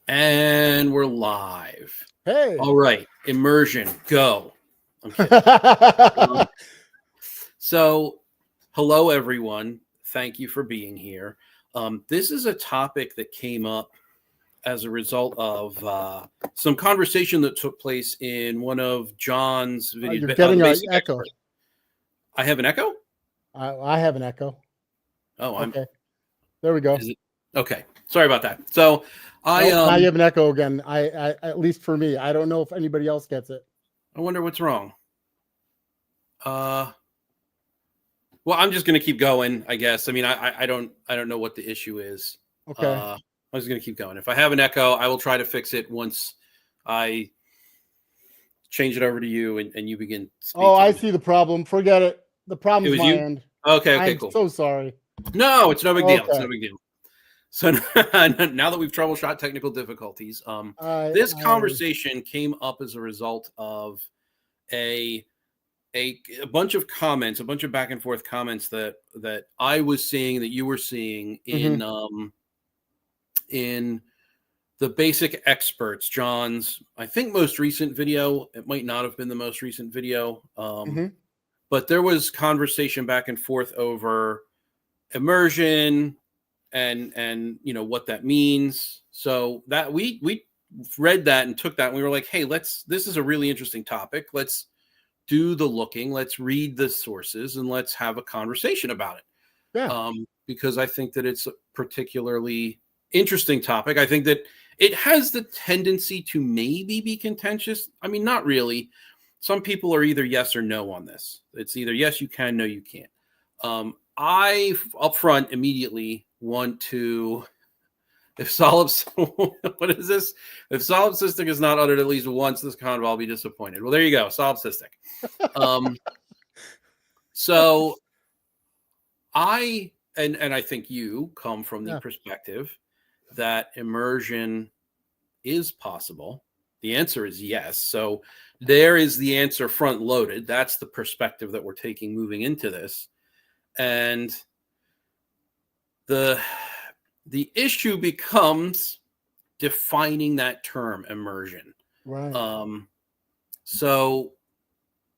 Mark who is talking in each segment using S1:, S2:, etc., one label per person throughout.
S1: And we're live.
S2: Hey.
S1: All right. Immersion, go. I'm kidding. So, hello, everyone. Thank you for being here. This is a topic that came up as a result of some conversation that took place in one of John's videos.
S2: You're getting an echo.
S1: Expert. I have an echo?
S2: I have an echo.
S1: Oh,
S2: okay. There we go.
S1: Okay. Sorry about that. So,
S2: now you have an echo again. I at least for me. I don't know if anybody else gets it.
S1: I wonder what's wrong. Well, I'm just going to keep going, I guess. I mean, I don't know what the issue is.
S2: Okay.
S1: I'm just going to keep going. If I have an echo, I will try to fix it once I change it over to you and you begin speaking.
S2: Oh, I see the problem. Forget it. The problem's my end.
S1: Okay, cool.
S2: I'm so sorry.
S1: No, it's no big deal. It's no big deal. So now that we've troubleshot technical difficulties, this conversation came up as a result of a bunch of comments, a bunch of back and forth comments that I was seeing, that you were seeing in the Basic Experts, John's, I think, most recent video. It might not have been the most recent video, but there was conversation back and forth over immersion and you know what that means. So that we read that and took that and we were like, hey, this is a really interesting topic. Let's do the looking, let's read the sources, and let's have a conversation about it.
S2: Yeah.
S1: Because I think that it's a particularly interesting topic. I think that it has the tendency to maybe be contentious. I mean, not really. Some people are either yes or no on this. It's either yes, you can, no, you can't. I up front immediately want to, if solid, what is this? If solipsistic is not uttered at least once this convo, I'll be disappointed. Well, there you go, solipsistic. So I think you come from the perspective that immersion is possible. The answer is yes. So there is the answer front loaded. That's the perspective that we're taking moving into this. And the issue becomes defining that term, immersion.
S2: Right.
S1: So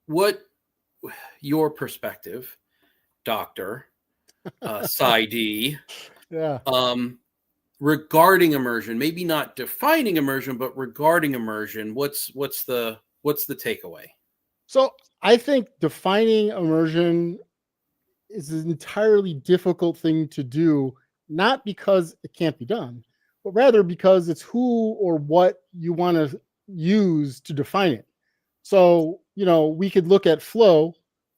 S1: what your perspective, Dr. Saidi, regarding immersion, maybe not defining immersion, but regarding immersion, what's the takeaway?
S2: So I think defining immersion is an entirely difficult thing to do, not because it can't be done, but rather because it's who or what you want to use to define it. So, we could look at flow,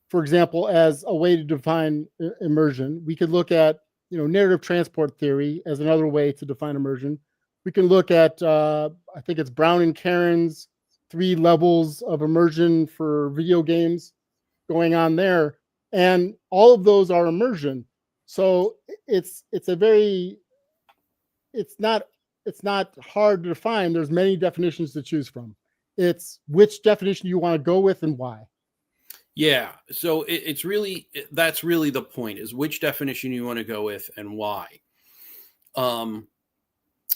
S2: for example, as a way to define immersion. We could look at, narrative transport theory as another way to define immersion. We can look at, I think it's Brown and Karen's 3 levels of immersion for video games going on there. And all of those are immersion. So it's not hard to define. There's many definitions to choose from. It's which definition you want to go with and why.
S1: Yeah. So that's really the point, is which definition you want to go with and why.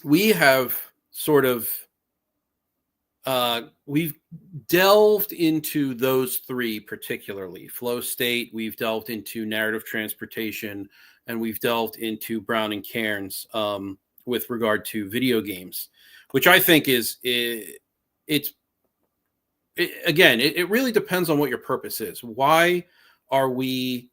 S1: We have sort of, we've delved into those 3 particularly. Flow state, we've delved into narrative transportation, and we've delved into Brown and Cairns with regard to video games, which I think it really depends on what your purpose is. Why are we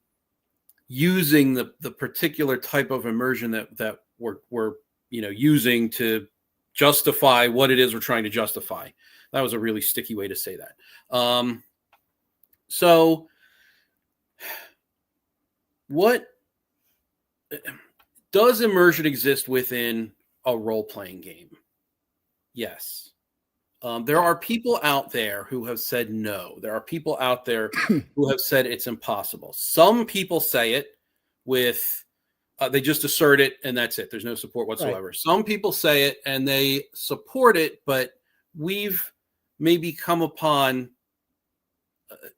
S1: using the particular type of immersion that we're using to justify what it is we're trying to justify? That was a really sticky way to say that. So what does immersion exist within a role-playing game? Yes. There are people out there who have said no. There are people out there who have said it's impossible. Some people say it with, they just assert it and that's it. There's no support whatsoever. Right. Some people say it and they support it, but we've maybe come upon,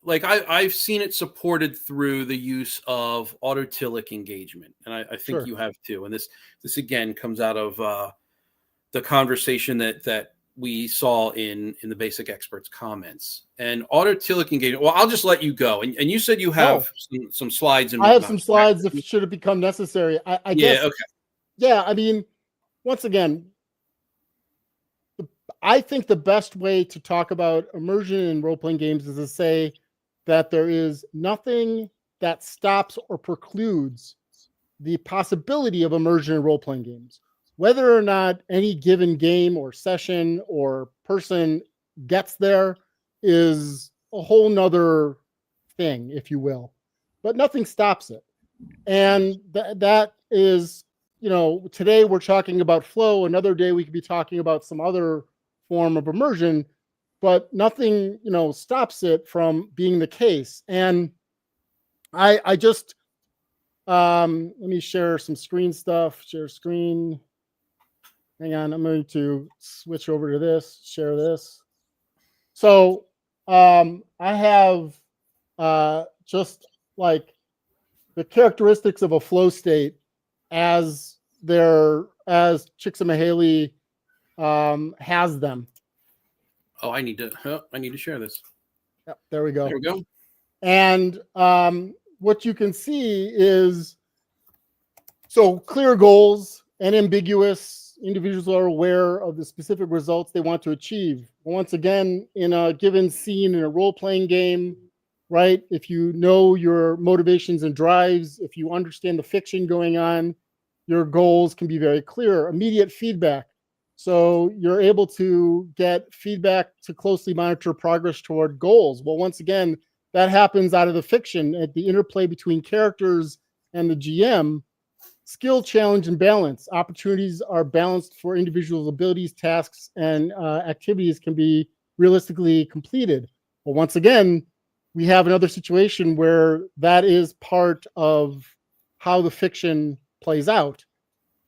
S1: like I've seen it supported through the use of autotilic engagement. And I think you have too. And this again comes out of the conversation that we saw in the basic experts comments. And autotelic engagement. Well, I'll just let you go. And you said you have some slides and
S2: I have
S1: whatnot.
S2: some slides that should have become necessary. I guess.
S1: Okay.
S2: Yeah, I mean, once again, I think the best way to talk about immersion in role-playing games is to say that there is nothing that stops or precludes the possibility of immersion in role-playing games. Whether or not any given game or session or person gets there is a whole nother thing, if you will. But nothing stops it. And that is, today we're talking about flow. Another day we could be talking about some other form of immersion, but nothing, stops it from being the case. And I just, let me share some screen stuff. Share screen. Hang on, I'm going to switch over to this, share this. So I have just like the characteristics of a flow state as Csikszentmihalyi has them.
S1: Oh, I need to share this.
S2: Yep, there we go.
S1: There we go.
S2: And what you can see is, so clear goals and ambiguous. Individuals are aware of the specific results they want to achieve. Once again, in a given scene in a role-playing game, right? If you know your motivations and drives, if you understand the fiction going on, your goals can be very clear. Immediate feedback. So you're able to get feedback to closely monitor progress toward goals. Well, once again, that happens out of the fiction at the interplay between characters and the GM. Skill, challenge, and balance. Opportunities are balanced for individuals' abilities, tasks, and activities can be realistically completed. Well, once again, we have another situation where that is part of how the fiction plays out.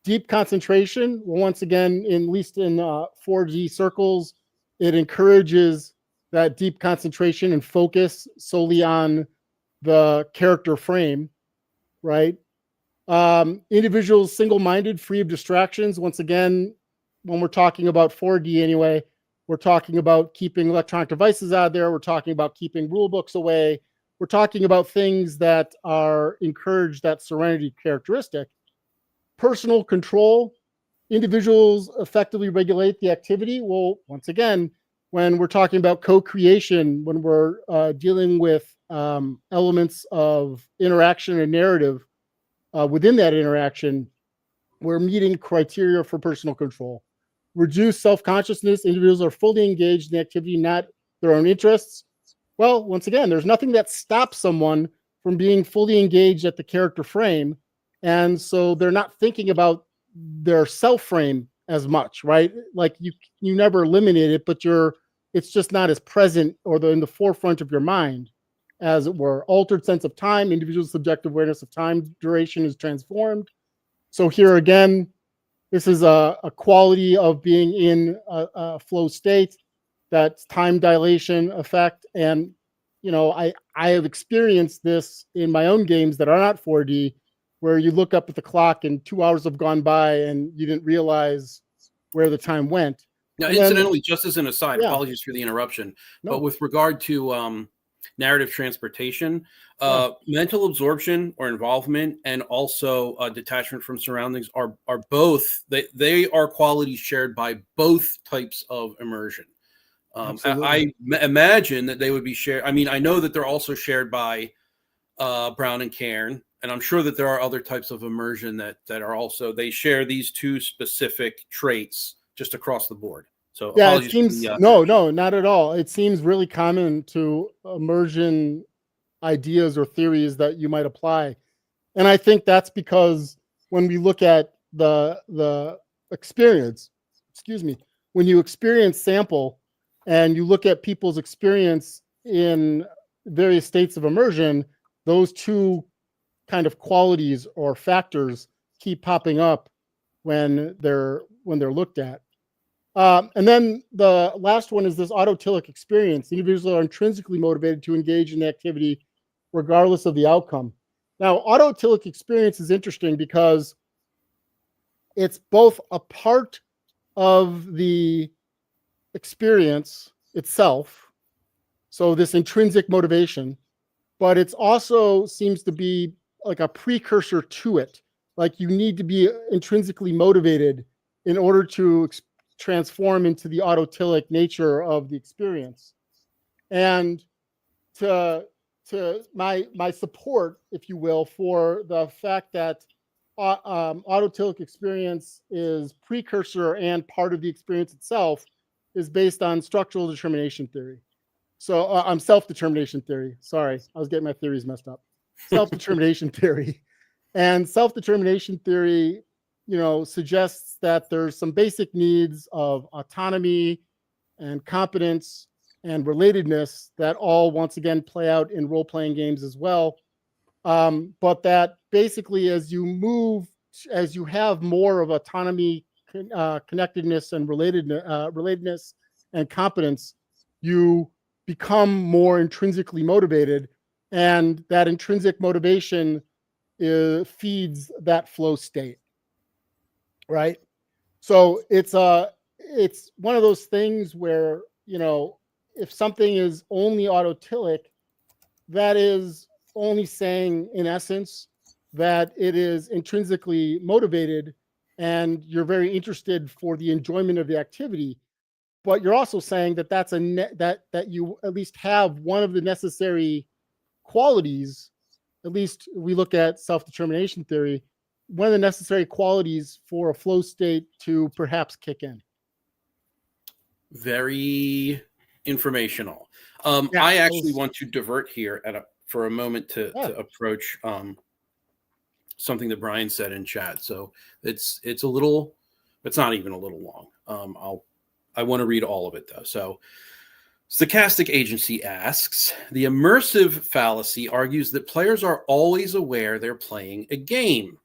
S2: Deep concentration. Well, once again, at least in 4D circles, it encourages that deep concentration and focus solely on the character frame, right? Individuals single-minded, free of distractions. Once again, when we're talking about 4D anyway, we're talking about keeping electronic devices out of there. We're talking about keeping rule books away. We're talking about things that are encourage that serenity characteristic. Personal control. Individuals effectively regulate the activity. Well, once again, when we're talking about co-creation, when we're dealing with elements of interaction and narrative, within that interaction, we're meeting criteria for personal control. Reduce self-consciousness. Individuals are fully engaged in the activity, not their own interests. Well, once again, there's nothing that stops someone from being fully engaged at the character frame. And so they're not thinking about their self frame as much, right? Like you never eliminate it, but it's just not as present or in the forefront of your mind, as it were. Altered sense of time. Individual subjective awareness of time duration is transformed. So here again, this is a quality of being in a flow state, that time dilation effect. And, I have experienced this in my own games that are not 4D, where you look up at the clock and 2 hours have gone by and you didn't realize where the time went.
S1: Now,
S2: and
S1: incidentally, just as an aside,
S2: yeah.
S1: apologies for the interruption,
S2: No.
S1: but with regard to narrative transportation, mental absorption or involvement, and also detachment from surroundings are both, they are qualities shared by both types of immersion. I imagine that they would be shared. I mean, I know that they're also shared by Brown and Cairn, and I'm sure that there are other types of immersion that are also, they share these two specific traits just across the board. So
S2: yeah, it seems no, not at all. It seems really common to immersion ideas or theories that you might apply. And I think that's because when we look at the experience, when you experience sample and you look at people's experience in various states of immersion, those two kind of qualities or factors keep popping up when they're looked at. And then the last one is this autotelic experience. Individuals are intrinsically motivated to engage in the activity regardless of the outcome. Now, autotelic experience is interesting because it's both a part of the experience itself. So this intrinsic motivation, but it's also seems to be like a precursor to it. Like you need to be intrinsically motivated in order to transform into the autotilic nature of the experience. And to my support, if you will, for the fact that autotilic experience is precursor and part of the experience itself is based on structural determination theory. So I'm self-determination theory. Sorry, I was getting my theories messed up. Self-determination theory. And self-determination theory, suggests that there's some basic needs of autonomy and competence and relatedness that all once again play out in role-playing games as well. But that basically as you have more of autonomy, connectedness, and relatedness and competence, you become more intrinsically motivated, and that intrinsic motivation feeds that flow state, right? So it's one of those things where, if something is only autotilic, that is only saying in essence that it is intrinsically motivated and you're very interested for the enjoyment of the activity, but you're also saying that that's that you at least have one of the necessary qualities. At least we look at self-determination theory, one of the necessary qualities for a flow state to perhaps kick in.
S1: Very informational.
S2: Yeah,
S1: I actually want to divert here for a moment to approach something that Brian said in chat. So it's not even a little long. I want to read all of it though. So Stochastic Agency asks, the immersive fallacy argues that players are always aware they're playing a game.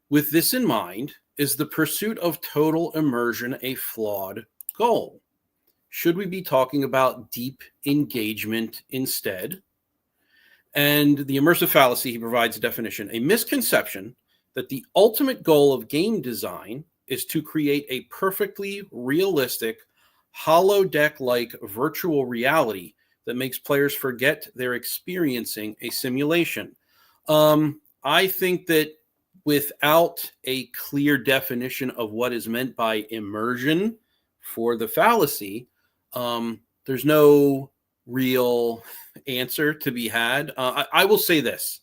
S1: With this in mind, is the pursuit of total immersion a flawed goal? Should we be talking about deep engagement instead? And the immersive fallacy, he provides a definition: a misconception that the ultimate goal of game design is to create a perfectly realistic, holodeck-like virtual reality that makes players forget they're experiencing a simulation. I think that without a clear definition of what is meant by immersion for the fallacy, there's no real answer to be had. I will say this.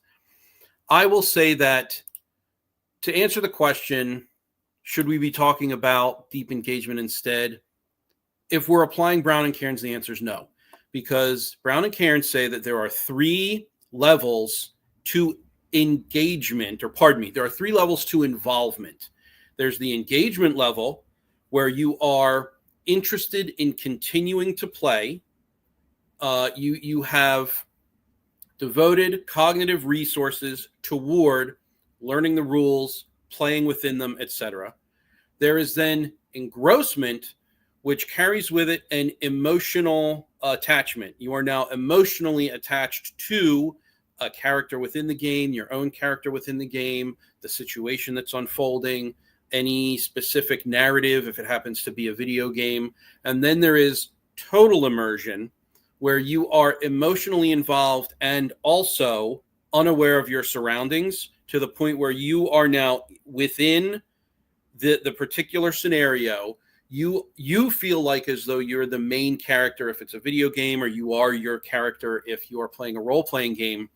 S1: I will say that to answer the question, should we be talking about deep engagement instead? If we're applying Brown and Cairns, the answer is no. Because Brown and Cairns say that there are three levels to engagement, there are three levels to involvement. There's the engagement level where you are interested in continuing to play. You have devoted cognitive resources toward learning the rules, playing within them, etc. There is then engrossment, which carries with it an emotional attachment. You are now emotionally attached to a character within the game, your own character within the game, the situation that's unfolding, any specific narrative, if it happens to be a video game. And then there is total immersion, where you are emotionally involved and also unaware of your surroundings to the point where you are now within the particular scenario. You feel like as though you're the main character if it's a video game, or you are your character if you are playing a role-playing game.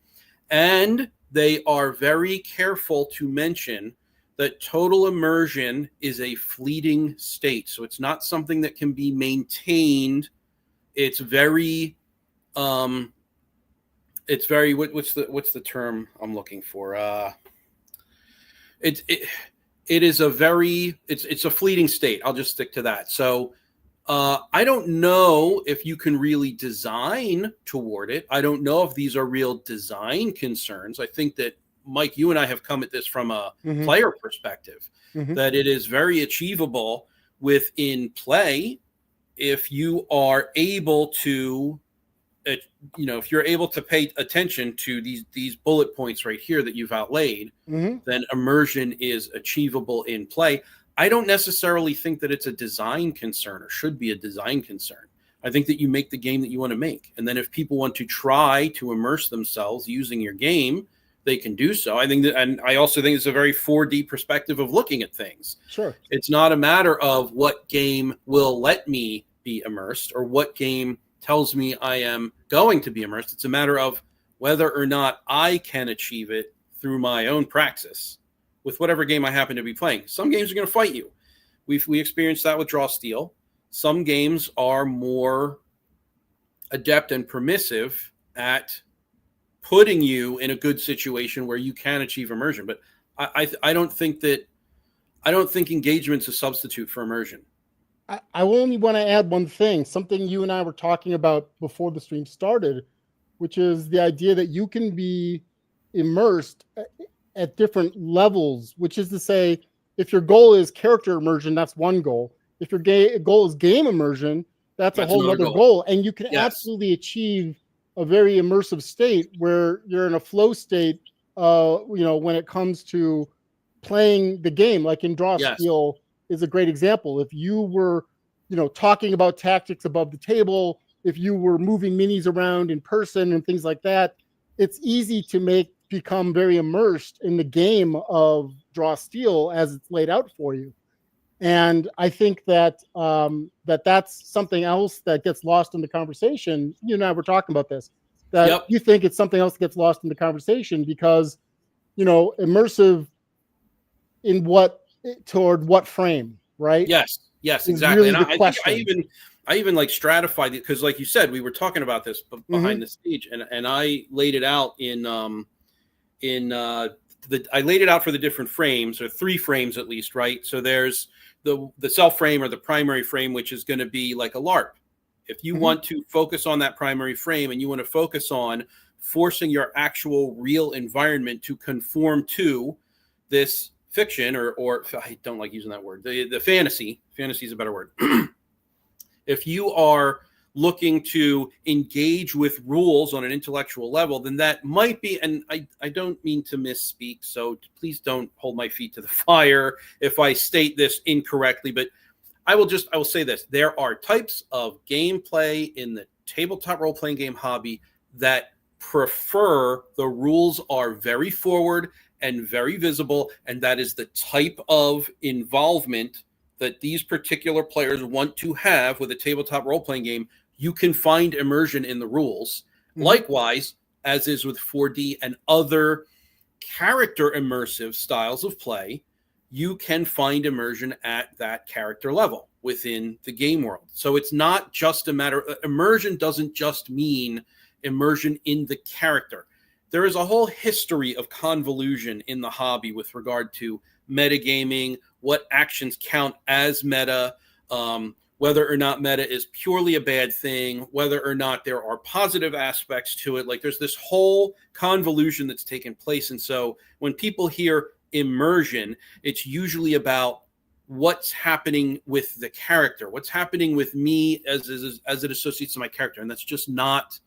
S1: And they are very careful to mention that total immersion is a fleeting state. So it's not something that can be maintained. It's very what's the term I'm looking for? It is a very it's a fleeting state. I'll just stick to that. So I don't know if you can really design toward it. I don't know if these are real design concerns. I think that, Mike, you and I have come at this from a player perspective, that it is very achievable within play if you are able to, if you're able to pay attention to these bullet points right here that you've outlaid, then immersion is achievable in play. I don't necessarily think that it's a design concern or should be a design concern. I think that you make the game that you want to make. And then if people want to try to immerse themselves using your game, they can do so. I think that, and I also think it's a very 4D perspective of looking at things.
S2: Sure.
S1: It's not a matter of what game will let me be immersed or what game tells me I am going to be immersed. It's a matter of whether or not I can achieve it through my own praxis with whatever game I happen to be playing. Some games are going to fight you. We experienced that with Draw Steel. Some games are more adept and permissive at putting you in a good situation where you can achieve immersion. But I don't think engagement's a substitute for immersion.
S2: I only want to add one thing, something you and I were talking about before the stream started, which is the idea that you can be immersed at different levels, which is to say, if your goal is character immersion, that's one goal. If your goal is game immersion, that's a whole other goal. And you can absolutely achieve a very immersive state where you're in a flow state, when it comes to playing the game, like in Draw Steel is a great example. If you were, talking about tactics above the table, if you were moving minis around in person and things like that, it's easy to become very immersed in the game of Draw Steel as it's laid out for you. And I think that that's something else that gets lost in the conversation. You and I were talking about this, that you think it's something else that gets lost in the conversation because, immersive in toward what frame, right?
S1: Yes, exactly. Really, and I even like stratified it because, like you said, we were talking about this behind the stage, and I laid it out I laid it out for the different frames, or 3 frames at least, right? So there's the self frame or the primary frame, which is going to be like a LARP. If you want to focus on that primary frame and you want to focus on forcing your actual real environment to conform to this fiction or I don't like using that word, the fantasy is a better word. If you are looking to engage with rules on an intellectual level, then that might be, and I don't mean to misspeak, so please don't hold my feet to the fire if I state this incorrectly, but I will say this. There are types of gameplay in the tabletop role-playing game hobby that prefer the rules are very forward and very visible, and that is the type of involvement that these particular players want to have with a tabletop role-playing game. You can find immersion in the rules. Likewise, as is with 4D and other character immersive styles of play, you can find immersion at that character level within the game world. So it's not just a matter of immersion doesn't just mean immersion in the character. There is a whole history of convolution in the hobby with regard to metagaming, what actions count as meta, whether or not meta is purely a bad thing, whether or not there are positive aspects to it. Like there's this whole convolution that's taken place. And so when people hear immersion, it's usually about what's happening with the character, what's happening with me as it associates to my character. And that's just not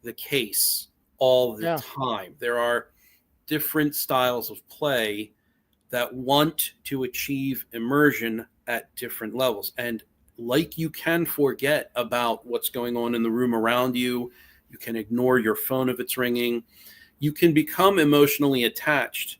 S1: the case all the time. There are different styles of play that want to achieve immersion at different levels. And like you can forget about what's going on in the room around you, you can ignore your phone if it's ringing, you can become emotionally attached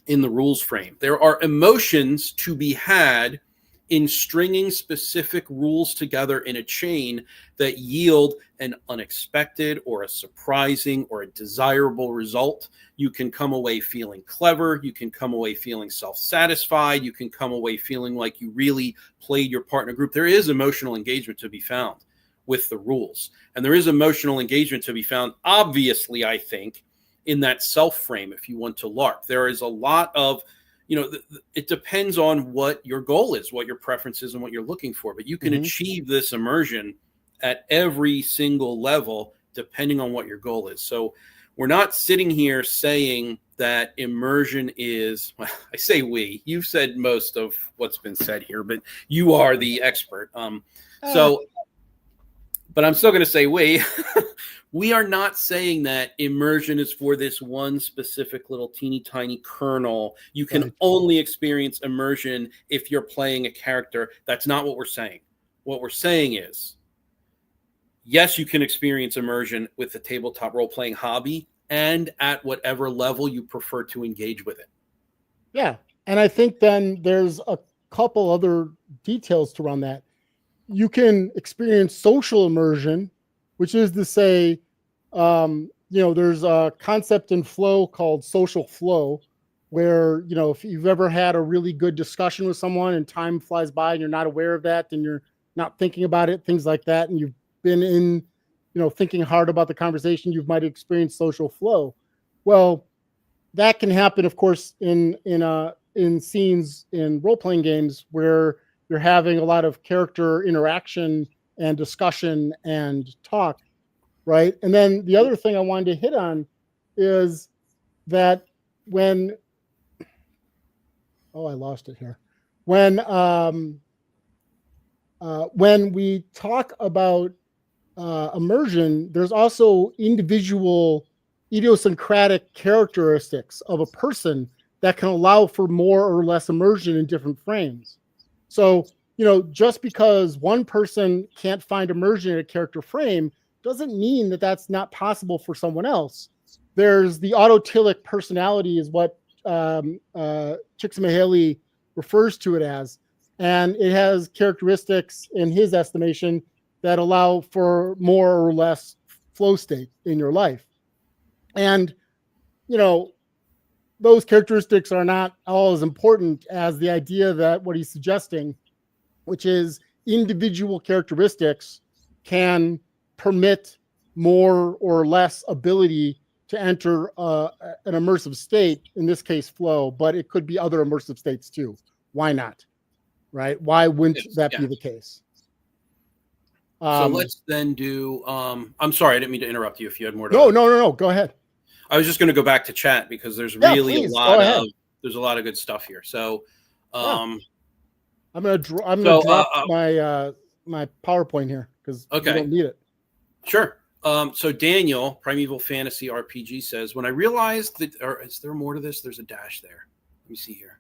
S1: in the rules frame. There are emotions to be had in stringing specific rules together in a chain that yield an unexpected or a surprising or a desirable result. You can come away feeling clever. You can come away feeling self-satisfied. You can come away feeling like you really played your part in a group. There is emotional engagement to be found with the rules. And there is emotional engagement to be found, obviously, I think, in that self frame if you want to LARP. There is a lot of, it depends on what your goal is, what your preference is, and what you're looking for. But you can achieve this immersion at every single level, depending on what your goal is. So we're not sitting here saying that immersion is, well, I say we, you've said most of what's been said here, but you are the expert. So But I'm still going to say we are not saying that immersion is for this one specific little teeny tiny kernel. You can only experience immersion if you're playing a character. That's not what we're saying. What we're saying is, yes, you can experience immersion with the tabletop role-playing hobby and at whatever level you prefer to engage with it.
S2: Yeah. And I think then there's a couple other details to run that. You can experience social immersion, which is to say, there's a concept in flow called social flow, where, if you've ever had a really good discussion with someone and time flies by and you're not aware of that and you're not thinking about it, things like that, and you've been in, thinking hard about the conversation, you might experience social flow. Well, that can happen, of course, in scenes in role-playing games where you're having a lot of character interaction and discussion and talk, right? And then the other thing I wanted to hit on is that when I lost it here. When we talk about immersion, there's also individual idiosyncratic characteristics of a person that can allow for more or less immersion in different frames. So, just because one person can't find immersion in a character frame doesn't mean that that's not possible for someone else. There's the autotelic personality is what Csikszentmihalyi refers to it as. And it has characteristics in his estimation that allow for more or less flow state in your life. And, those characteristics are not all as important as the idea that what he's suggesting, which is individual characteristics can permit more or less ability to enter an immersive state, in this case, flow, but it could be other immersive states too. Why not? Right? Why wouldn't that be the case?
S1: So let's then do, I'm sorry, I didn't mean to interrupt you if you had more to.
S2: No, go ahead.
S1: I was just going to go back to chat because there's really a lot of good stuff here. So I'm going to drop
S2: my PowerPoint here because we don't need it.
S1: Sure. So Daniel, Primeval Fantasy RPG, says, when I realized that, or is there more to this? There's a dash there. Let me see here.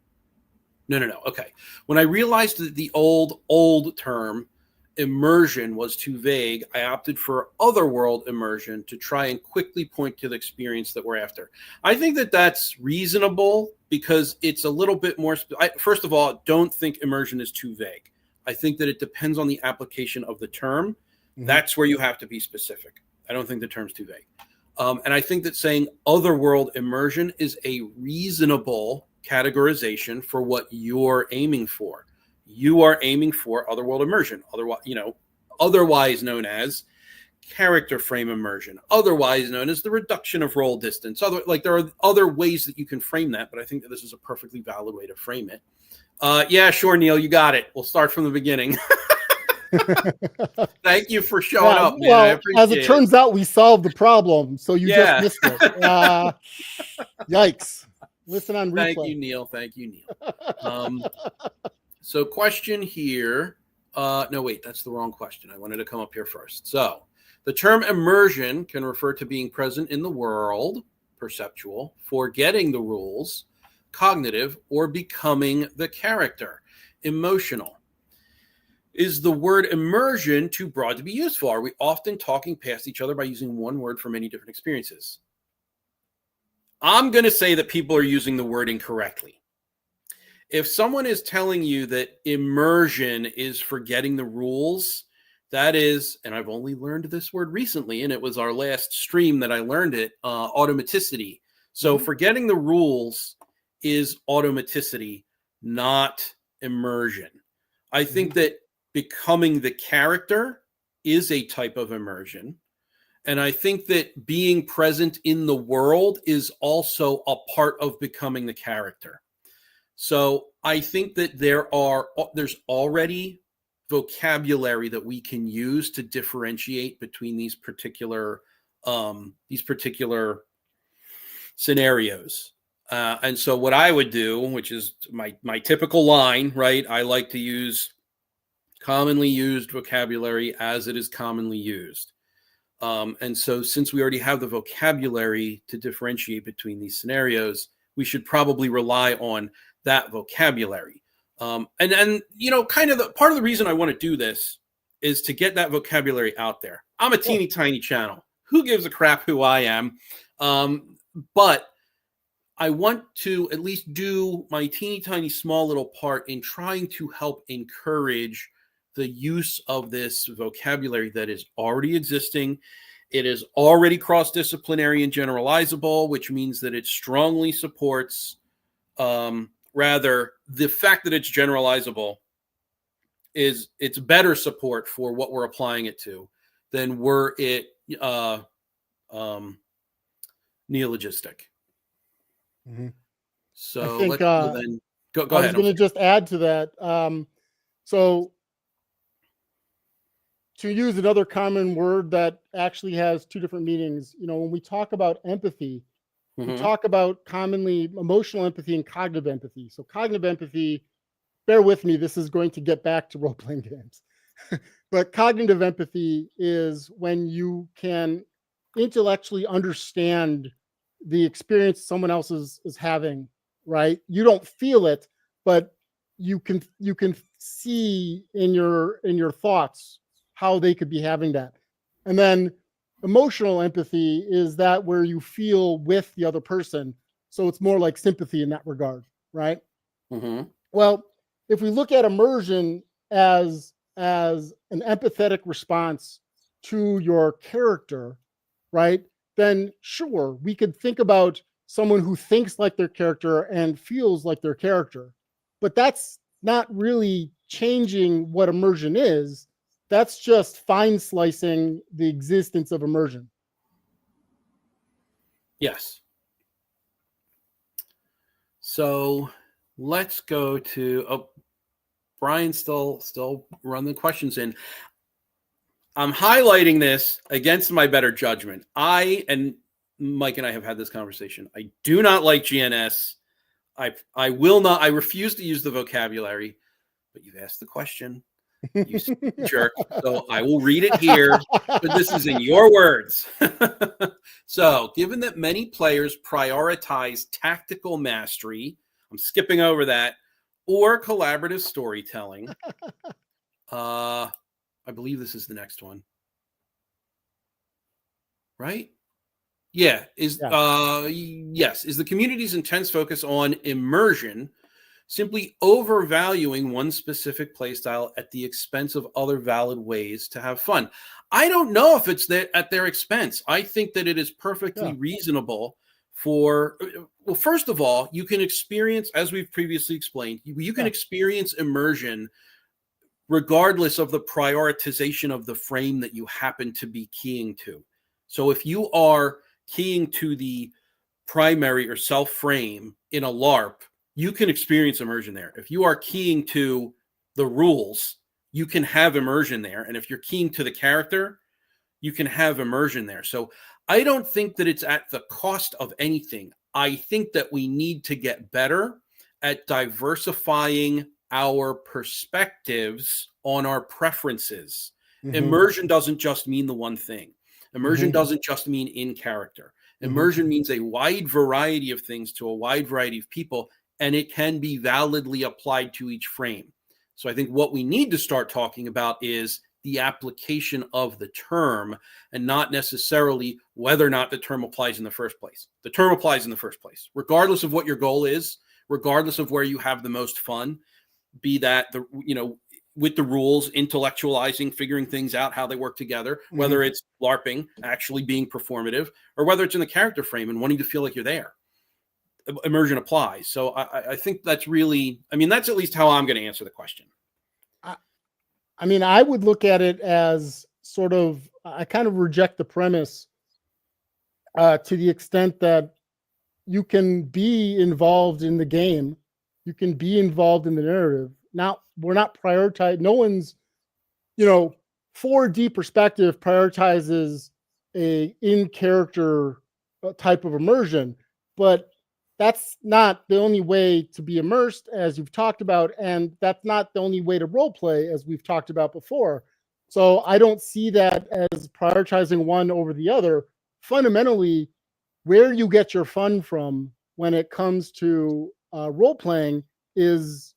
S1: No. Okay. When I realized that the old term immersion was too vague, I opted for otherworld immersion to try and quickly point to the experience that we're after. I think that that's reasonable because it's a little bit more. First of all, don't think immersion is too vague. I think that it depends on the application of the term. Mm-hmm. That's where you have to be specific. I don't think the term's too vague. And I think that saying otherworld immersion is a reasonable categorization for what you're aiming for. You are aiming for otherworld immersion, otherwise known as character frame immersion, otherwise known as the reduction of roll distance. There are other ways that you can frame that, but I think that this is a perfectly valid way to frame it. Yeah, sure, Neil, you got it. We'll start from the beginning. Thank you for showing up, man.
S2: Well, as it turns out, we solved the problem, so you just missed it. Yikes. Listen on replay.
S1: Thank you, Neil. So question here. No, wait, that's the wrong question. I wanted to come up here first. So the term immersion can refer to being present in the world, perceptual, forgetting the rules, cognitive, or becoming the character, emotional. Is the word immersion too broad to be useful? Are we often talking past each other by using one word for many different experiences? I'm going to say that people are using the word incorrectly. If someone is telling you that immersion is forgetting the rules, that is, and I've only learned this word recently, and it was our last stream that I learned it, automaticity. So forgetting the rules is automaticity, not immersion. I think that becoming the character is a type of immersion. And I think that being present in the world is also a part of becoming the character. So I think that there's already vocabulary that we can use to differentiate between these particular scenarios. And so what I would do, which is my typical line, right? I like to use commonly used vocabulary as it is commonly used. And so since we already have the vocabulary to differentiate between these scenarios, we should probably rely on that vocabulary. And you know, kind of the part of the reason I want to do this is to get that vocabulary out there. I'm a teeny tiny channel. Who gives a crap who I am? But I want to at least do my teeny tiny small little part in trying to help encourage the use of this vocabulary that is already existing. It is already cross-disciplinary and generalizable, which means that it strongly supports, rather, the fact that it's generalizable is it's better support for what we're applying it to than were it neologistic.
S2: Mm-hmm.
S1: So
S2: I think,
S1: then go
S2: I
S1: ahead.
S2: was going to just add to that. So to use another common word that actually has two different meanings, you know, when we talk about empathy, we talk about commonly emotional empathy and cognitive empathy. So cognitive empathy, bear with me, this is going to get back to role-playing games. But cognitive empathy is when you can intellectually understand the experience someone else is having, right? You don't feel it, but you can see in your thoughts how they could be having that. And then emotional empathy is that where you feel with the other person. So it's more like sympathy in that regard, right?
S1: Mm-hmm.
S2: Well, if we look at immersion as an empathetic response to your character, right? Then sure, we could think about someone who thinks like their character and feels like their character. But that's not really changing what immersion is. That's just fine slicing the existence of immersion.
S1: Yes. So let's go to Brian still run the questions in. I'm highlighting this against my better judgment. And Mike and I have had this conversation. I do not like GNS. I will not. I refuse to use the vocabulary. But you've asked the question. You jerk. So I will read it here. But this is in your words. So, given that many players prioritize tactical mastery, I'm skipping over that, or collaborative storytelling. I believe this is the next one. Right? Yeah. Yes. Is the community's intense focus on immersion simply overvaluing one specific playstyle at the expense of other valid ways to have fun? I don't know if it's at their expense. I think that it is perfectly reasonable for, well, first of all, you can experience, as we've previously explained, you can experience immersion regardless of the prioritization of the frame that you happen to be keying to. So if you are keying to the primary or self frame in a LARP, you can experience immersion there. If you are keying to the rules, you can have immersion there. And if you're keying to the character, you can have immersion there. So I don't think that it's at the cost of anything. I think that we need to get better at diversifying our perspectives on our preferences. Mm-hmm. Immersion doesn't just mean the one thing. Immersion doesn't just mean in character. Immersion means a wide variety of things to a wide variety of people, and it can be validly applied to each frame. So I think what we need to start talking about is the application of the term and not necessarily whether or not the term applies in the first place. The term applies in the first place, regardless of what your goal is, regardless of where you have the most fun, be that with the rules, intellectualizing, figuring things out, how they work together, whether it's LARPing, actually being performative, or whether it's in the character frame and wanting to feel like you're there. Immersion applies. So I think that's really, that's at least how I'm going to answer the question.
S2: I would look at it as sort of, I kind of reject the premise to the extent that you can be involved in the game. You can be involved in the narrative. Now, we're not prioritizing, no one's, 4D perspective prioritizes a in-character type of immersion, but that's not the only way to be immersed, as you've talked about, and that's not the only way to role play, as we've talked about before. So I don't see that as prioritizing one over the other. Fundamentally, where you get your fun from when it comes to role playing is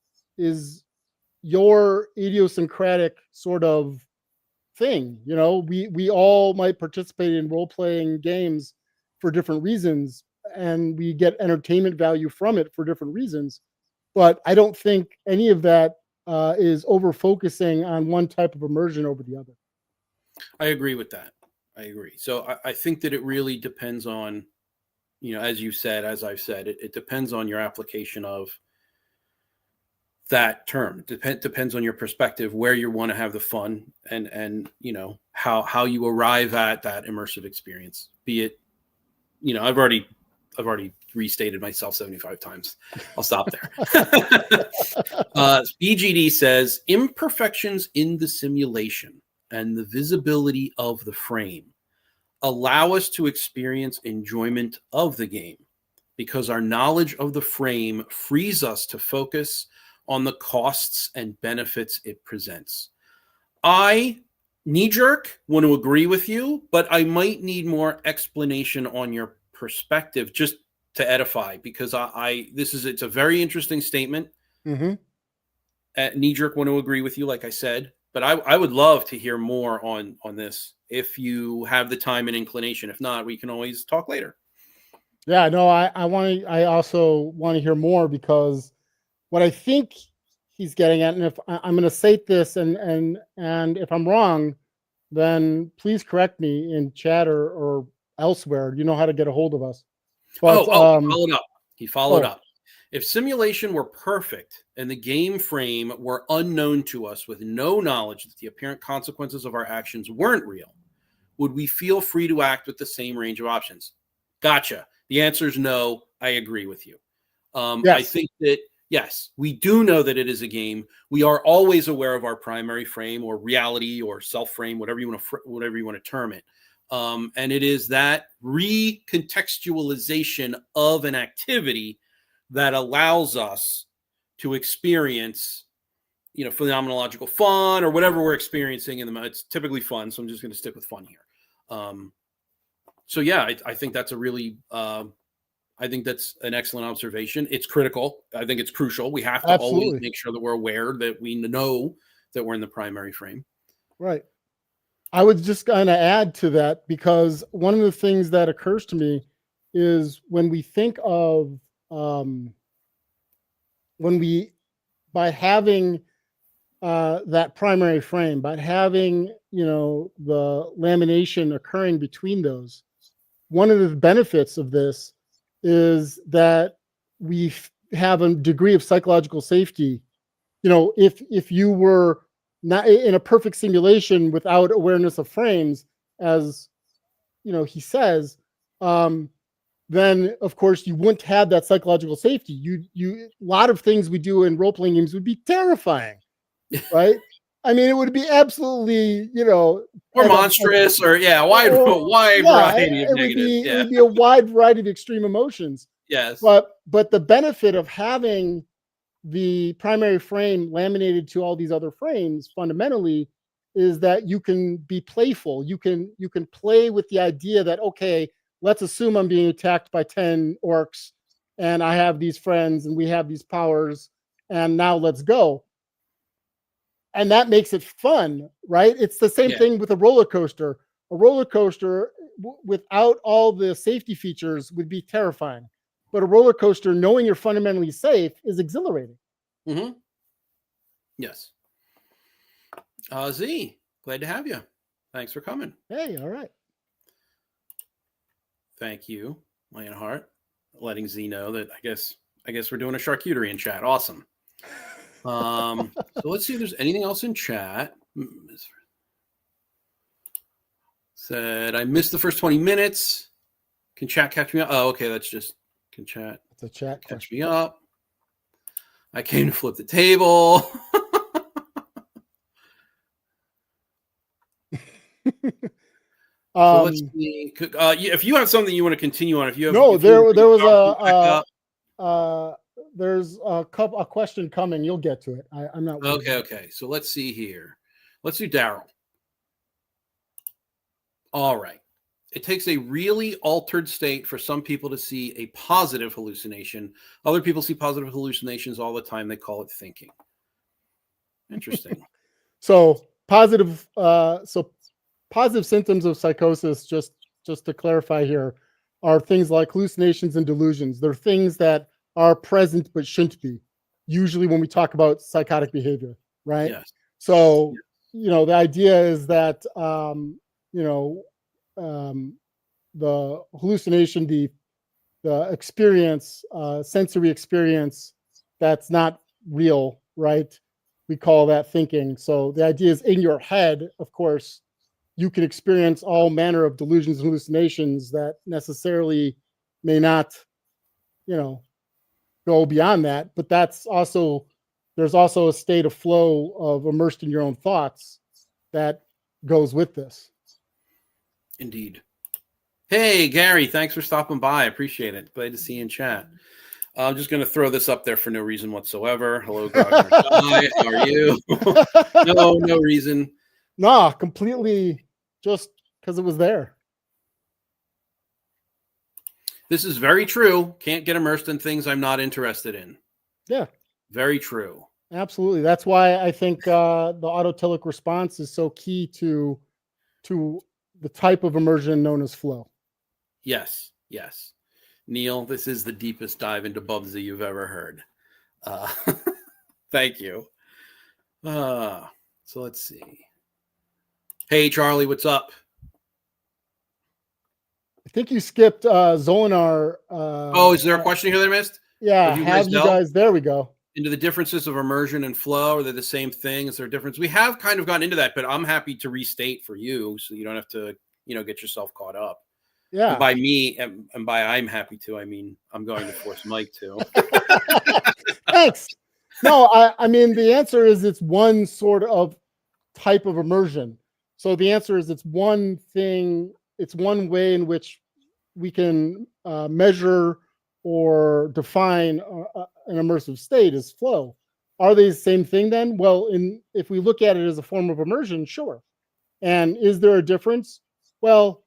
S2: your idiosyncratic sort of thing. You know, we all might participate in role playing games for different reasons, and we get entertainment value from it for different reasons. But I don't think any of that is over focusing on one type of immersion over the other.
S1: I agree with that. I agree. So I think that it really depends on, as you said, as I've said, it depends on your application of that term. Depends on your perspective, where you want to have the fun, and how you arrive at that immersive experience. Be it, I've already restated myself 75 times. I'll stop there. BGD says imperfections in the simulation and the visibility of the frame allow us to experience enjoyment of the game because our knowledge of the frame frees us to focus on the costs and benefits it presents. I knee-jerk want to agree with you, but I might need more explanation on your perspective just to edify, because it's a very interesting statement.
S2: Mm-hmm.
S1: Knee-jerk want to agree with you, like I said, but I would love to hear more on this if you have the time and inclination. If not, we can always talk later.
S2: Yeah, no, I also want to hear more, because what I think he's getting at, and if I'm going to say this, and if I'm wrong, then please correct me in chat or elsewhere. You know how to get a hold of us. But,
S1: he followed up. If simulation were perfect and the game frame were unknown to us with no knowledge that the apparent consequences of our actions weren't real, would we feel free to act with the same range of options? Gotcha. The answer is no. I agree with you. Yes. I think that, yes, we do know that it is a game. We are always aware of our primary frame or reality or self frame, whatever you want to term it. And it is that recontextualization of an activity that allows us to experience, phenomenological fun or whatever we're experiencing in the moment. It's typically fun, so I'm just going to stick with fun here. So yeah, I think that's I think that's an excellent observation. It's critical. I think it's crucial. We have to always make sure that we're aware that we know that we're in the primary frame.
S2: Right. I was just going to add to that, because one of the things that occurs to me is when we think of by having that primary frame, by having, the lamination occurring between those, one of the benefits of this is that we have a degree of psychological safety. If you were not in a perfect simulation without awareness of frames, as he says, then of course you wouldn't have that psychological safety. A lot of things we do in role-playing games would be terrifying, right? I mean, it would be absolutely, or
S1: monstrous, or wide variety of negatives.
S2: It would be a wide variety of extreme emotions.
S1: Yes.
S2: But the benefit of having the primary frame laminated to all these other frames fundamentally is that you can be playful. You can play with the idea that, okay, let's assume I'm being attacked by 10 orcs and I have these friends and we have these powers, and now let's go. And that makes it fun, right? It's the same thing with a roller coaster. A roller coaster without all the safety features would be terrifying. But a roller coaster, knowing you're fundamentally safe, is exhilarating.
S1: Mm-hmm. Yes. Z, glad to have you. Thanks for coming.
S2: Hey, all right.
S1: Thank you, Lionheart, letting Z know that I guess we're doing a charcuterie in chat. Awesome. So let's see if there's anything else in chat. Said I missed the first 20 minutes. Can chat catch me up? Oh, okay. That's just can chat.
S2: It's a chat
S1: catch me up. I came to flip the table. So let's see. If you have something you want to continue on, if you have
S2: there was there's a question coming. You'll get to it. I'm not worried.
S1: Okay. So let's see here. Let's do Daryl. All right. It takes a really altered state for some people to see a positive hallucination. Other people see positive hallucinations all the time. They call it thinking. Interesting.
S2: So positive symptoms of psychosis, just to clarify here, are things like hallucinations and delusions. They're things that are present but shouldn't be, usually when we talk about psychotic behavior, right?
S1: Yes.
S2: So, the idea is that, the hallucination, the experience, sensory experience that's not real, right? We call that thinking. So the idea is, in your head, of course, you can experience all manner of delusions and hallucinations that necessarily may not, go beyond that. But there's also a state of flow of immersed in your own thoughts that goes with this.
S1: Indeed. Hey, Gary, thanks for stopping by. I appreciate it. Glad to see you in chat. I'm just going to throw this up there for no reason whatsoever. Hello, Grog. Hi, how are you? No reason.
S2: Nah, completely just because it was there.
S1: This is very true. Can't get immersed in things I'm not interested in.
S2: Yeah.
S1: Very true.
S2: Absolutely. That's why I think the autotelic response is so key to the type of immersion known as flow.
S1: Yes. Neil, this is the deepest dive into Bubsy you've ever heard. Thank you. So let's see. Hey, Charlie, what's up?
S2: I think you skipped Zolinar.
S1: Is there a question here that I missed?
S2: Yeah, have you guys? There we go.
S1: Into the differences of immersion and flow. Are they the same thing? Is there a difference? We have kind of gotten into that, but I'm happy to restate for you so you don't have to, get yourself caught up.
S2: Yeah.
S1: And by me, and by I'm happy to, I mean, I'm going to force Mike to.
S2: Thanks. No, I mean, the answer is it's one sort of type of immersion. So the answer is it's one thing. It's one way in which we can measure or define an immersive state as flow. Are they the same thing then? Well, if we look at it as a form of immersion, sure. And is there a difference? Well,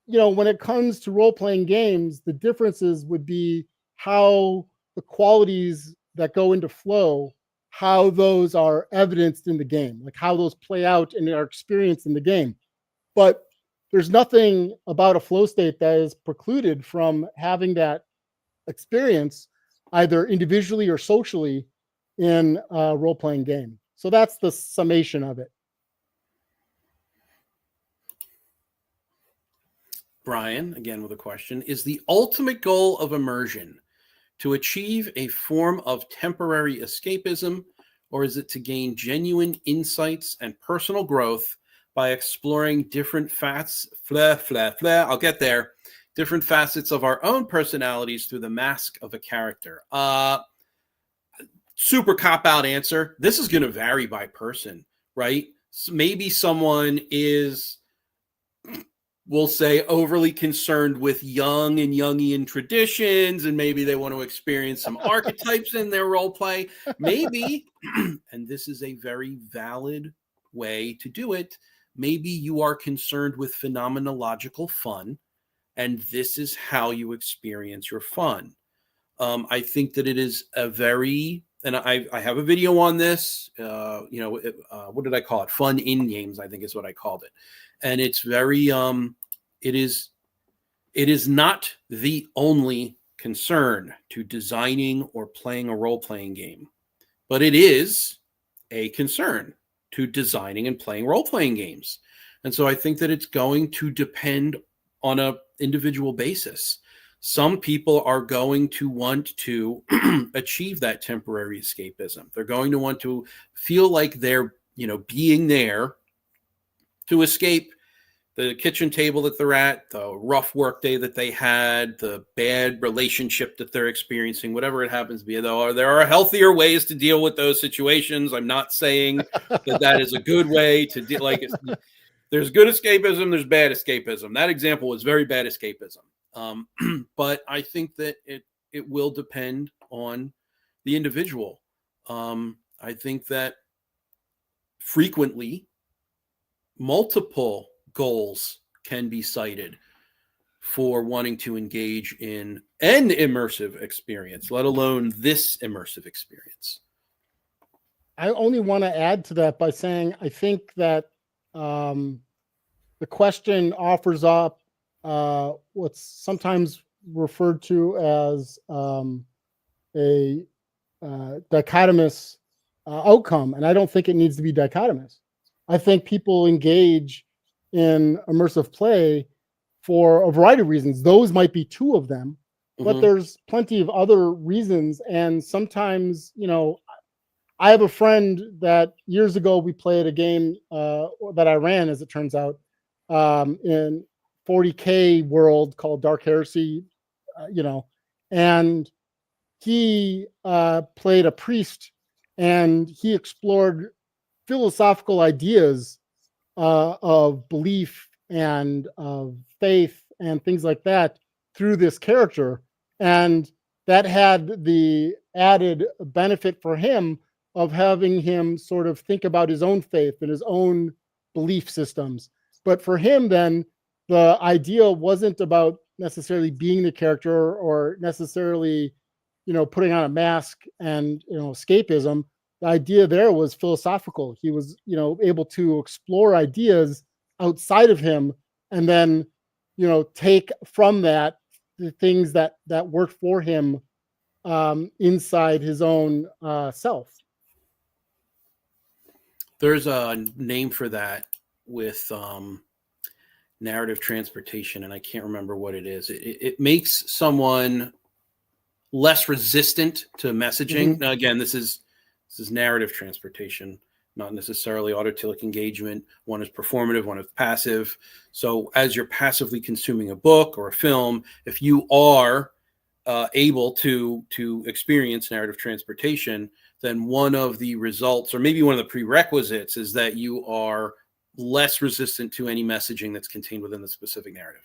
S2: when it comes to role-playing games, the differences would be how the qualities that go into flow, how those are evidenced in the game, like how those play out and are experienced in the game. But there's nothing about a flow state that is precluded from having that experience either individually or socially in a role-playing game. So that's the summation of it.
S1: Brian, again with a question, is the ultimate goal of immersion to achieve a form of temporary escapism, or is it to gain genuine insights and personal growth by exploring different I'll get there. Different facets of our own personalities through the mask of a character? Super cop-out answer. This is going to vary by person, right? So maybe someone is, we'll say, overly concerned with young and Jungian traditions, and maybe they want to experience some archetypes in their role play. Maybe, and this is a very valid way to do it, maybe you are concerned with phenomenological fun, and this is how you experience your fun. I think that it is a very, and I have a video on this, what did I call it? Fun in games, I think is what I called it. And it's very, it is not the only concern to designing or playing a role-playing game, but it is a concern to designing and playing role-playing games. And so I think that it's going to depend on an individual basis. Some people are going to want to achieve that temporary escapism. They're going to want to feel like they're, being there to escape the kitchen table that they're at, the rough work day that they had, the bad relationship that they're experiencing, whatever it happens to be. Though there are healthier ways to deal with those situations. I'm not saying that is a good way to deal. Like, there's good escapism, there's bad escapism. That example was very bad escapism. But I think that it will depend on the individual. I think that frequently multiple goals can be cited for wanting to engage in an immersive experience, let alone this immersive experience.
S2: I only want to add to that by saying I think that the question offers up what's sometimes referred to as a dichotomous outcome, and I don't think it needs to be dichotomous. I think people engage in immersive play for a variety of reasons. Those might be two of them, but there's plenty of other reasons. And sometimes, I have a friend that years ago we played a game that I ran, as it turns out, in 40K world called Dark Heresy, and he played a priest, and he explored philosophical ideas of belief and of faith and things like that through this character. And that had the added benefit for him of having him sort of think about his own faith and his own belief systems. But for him, then, the idea wasn't about necessarily being the character or necessarily, putting on a mask and, escapism. The idea there was philosophical. He was, able to explore ideas outside of him and then, take from that the things that worked for him inside his own self.
S1: There's a name for that with narrative transportation, and I can't remember what it is. It makes someone less resistant to messaging. Now, again, this is narrative transportation, not necessarily autotelic engagement. One is performative, one is passive. So as you're passively consuming a book or a film, if you are able to experience narrative transportation, then one of the results, or maybe one of the prerequisites, is that you are less resistant to any messaging that's contained within the specific narrative,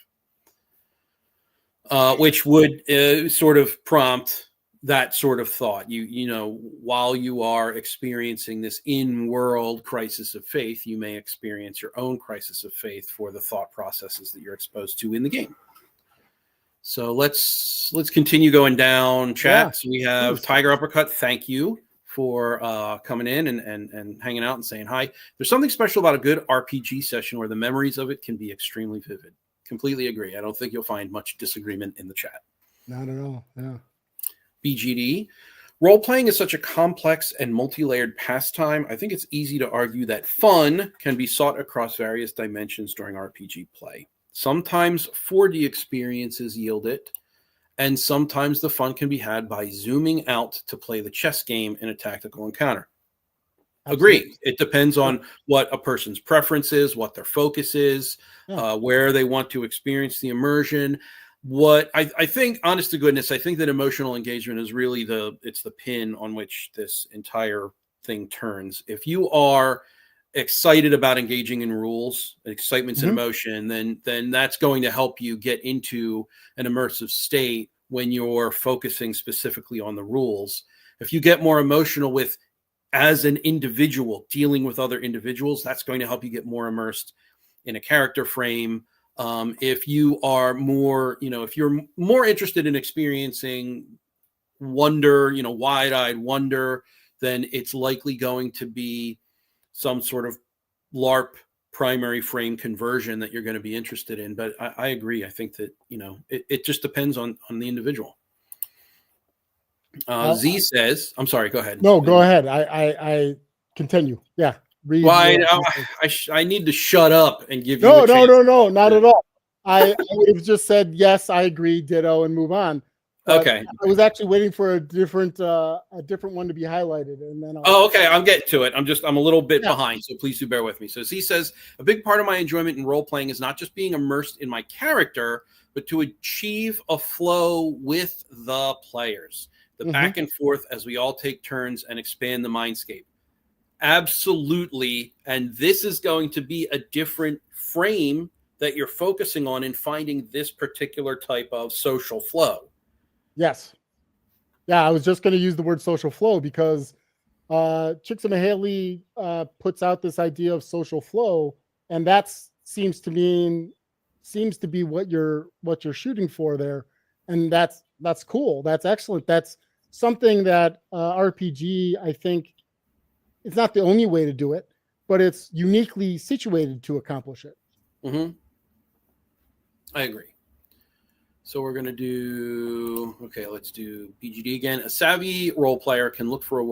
S1: which would sort of prompt that sort of thought. While you are experiencing this in-world crisis of faith, you may experience your own crisis of faith for the thought processes that you're exposed to in the game. So let's continue going down chat.
S2: Yeah,
S1: so we have
S2: please.
S1: Tiger Uppercut. Thank you for coming in and hanging out and saying hi. There's something special about a good RPG session where the memories of it can be extremely vivid. Completely agree. I don't think you'll find much disagreement in the chat.
S2: Not at all. Yeah.
S1: BGD. Role-playing is such a complex and multi-layered pastime. I think it's easy to argue that fun can be sought across various dimensions during RPG play. Sometimes 4D experiences yield it, and sometimes the fun can be had by zooming out to play the chess game in a tactical encounter.
S2: Absolutely.
S1: Agree. It depends on what a person's preference is, what their focus is, where they want to experience the immersion. What I think, honest to goodness, I think that emotional engagement is really it's the pin on which this entire thing turns. If you are excited about engaging in rules, excitement's an emotion, then that's going to help you get into an immersive state when you're focusing specifically on the rules. If you get more emotional with, as an individual, dealing with other individuals, that's going to help you get more immersed in a character frame. If you are more, if you're more interested in experiencing wonder, wide-eyed wonder, then it's likely going to be some sort of LARP primary frame conversion that you're going to be interested in. But I agree. I think that, it just depends on the individual. Z says, I'm sorry, go ahead.
S2: No, go ahead. I continue. Yeah.
S1: I need to shut up and give you
S2: a chance. No, not at all. I would have just said, yes, I agree, ditto, and move on. But
S1: okay.
S2: I was actually waiting for a different one to be highlighted, and then
S1: okay, I'll get to it. I'm a little bit behind, so please do bear with me. So Z says, a big part of my enjoyment in role playing is not just being immersed in my character, but to achieve a flow with the players. The back and forth as we all take turns and expand the mindscape. Absolutely. And this is going to be a different frame that you're focusing on in finding this particular type of social flow.
S2: Yes. Yeah, I was just going to use the word social flow because Csikszentmihalyi puts out this idea of social flow, and that seems to be what you're shooting for there, and that's cool. That's excellent. That's something that RPG, I think, it's not the only way to do it, but it's uniquely situated to accomplish it.
S1: Mm-hmm. I agree. So we're going to do, okay, let's do BGD again. A savvy role player can look for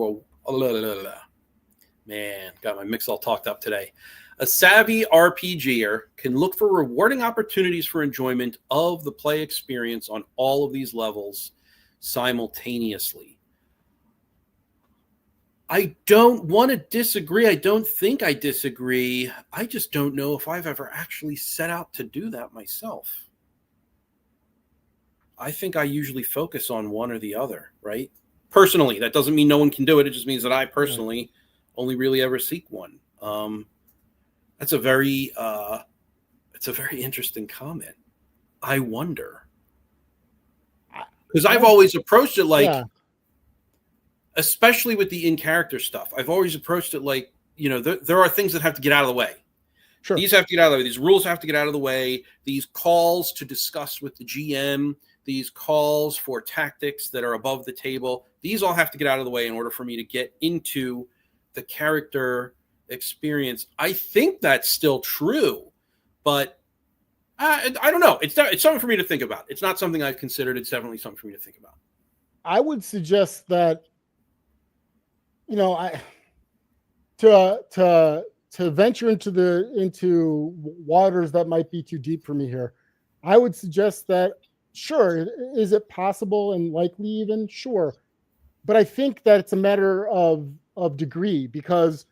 S1: man, got my mix all talked up today. A savvy RPGer can look for rewarding opportunities for enjoyment of the play experience on all of these levels simultaneously. I don't want to disagree. I don't think I disagree. I just don't know if I've ever actually set out to do that myself. I think I usually focus on one or the other, right? Personally, that doesn't mean no one can do it. It just means that I personally only really ever seek one. That's a very interesting comment. I wonder, because I've always approached it like, especially with the in-character stuff, I've always approached it like, there are things that have to get out of the way. Sure. These have to get out of the way. These rules have to get out of the way. These calls to discuss with the GM, these calls for tactics that are above the table, these all have to get out of the way in order for me to get into the character experience. I think that's still true, but I don't know. It's something for me to think about. It's not something I've considered. It's definitely something for me to think about.
S2: I would suggest that, to venture into waters that might be too deep for me here, I would suggest that, sure, is it possible and likely even? Sure. But I think that it's a matter of degree because,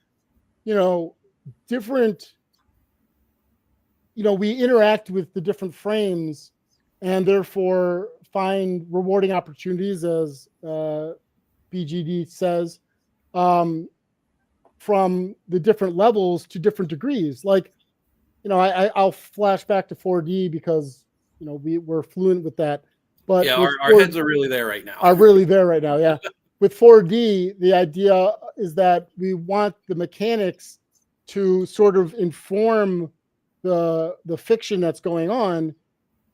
S2: different, we interact with the different frames and therefore find rewarding opportunities, as BGD says, from the different levels to different degrees. Like, I'll flash back to 4D because, we're fluent with that. But
S1: yeah, our heads are really there right now.
S2: Yeah. With 4D, the idea is that we want the mechanics to sort of inform the fiction that's going on,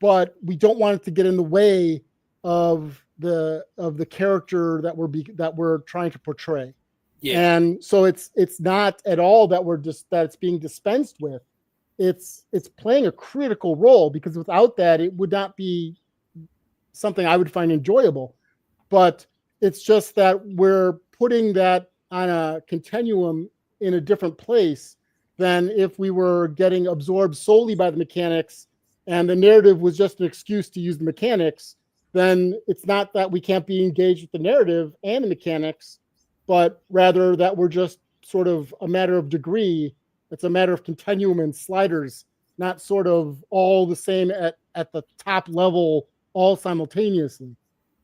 S2: but we don't want it to get in the way of the character that we're trying to portray. Yeah. And so it's not at all that that it's being dispensed with. It's playing a critical role, because without that, it would not be something I would find enjoyable. But it's just that we're putting that on a continuum in a different place than if we were getting absorbed solely by the mechanics and the narrative was just an excuse to use the mechanics. Then it's not that we can't be engaged with the narrative and the mechanics, but rather that we're just sort of a matter of degree. It's a matter of continuum and sliders, not sort of all the same at the top level all simultaneously.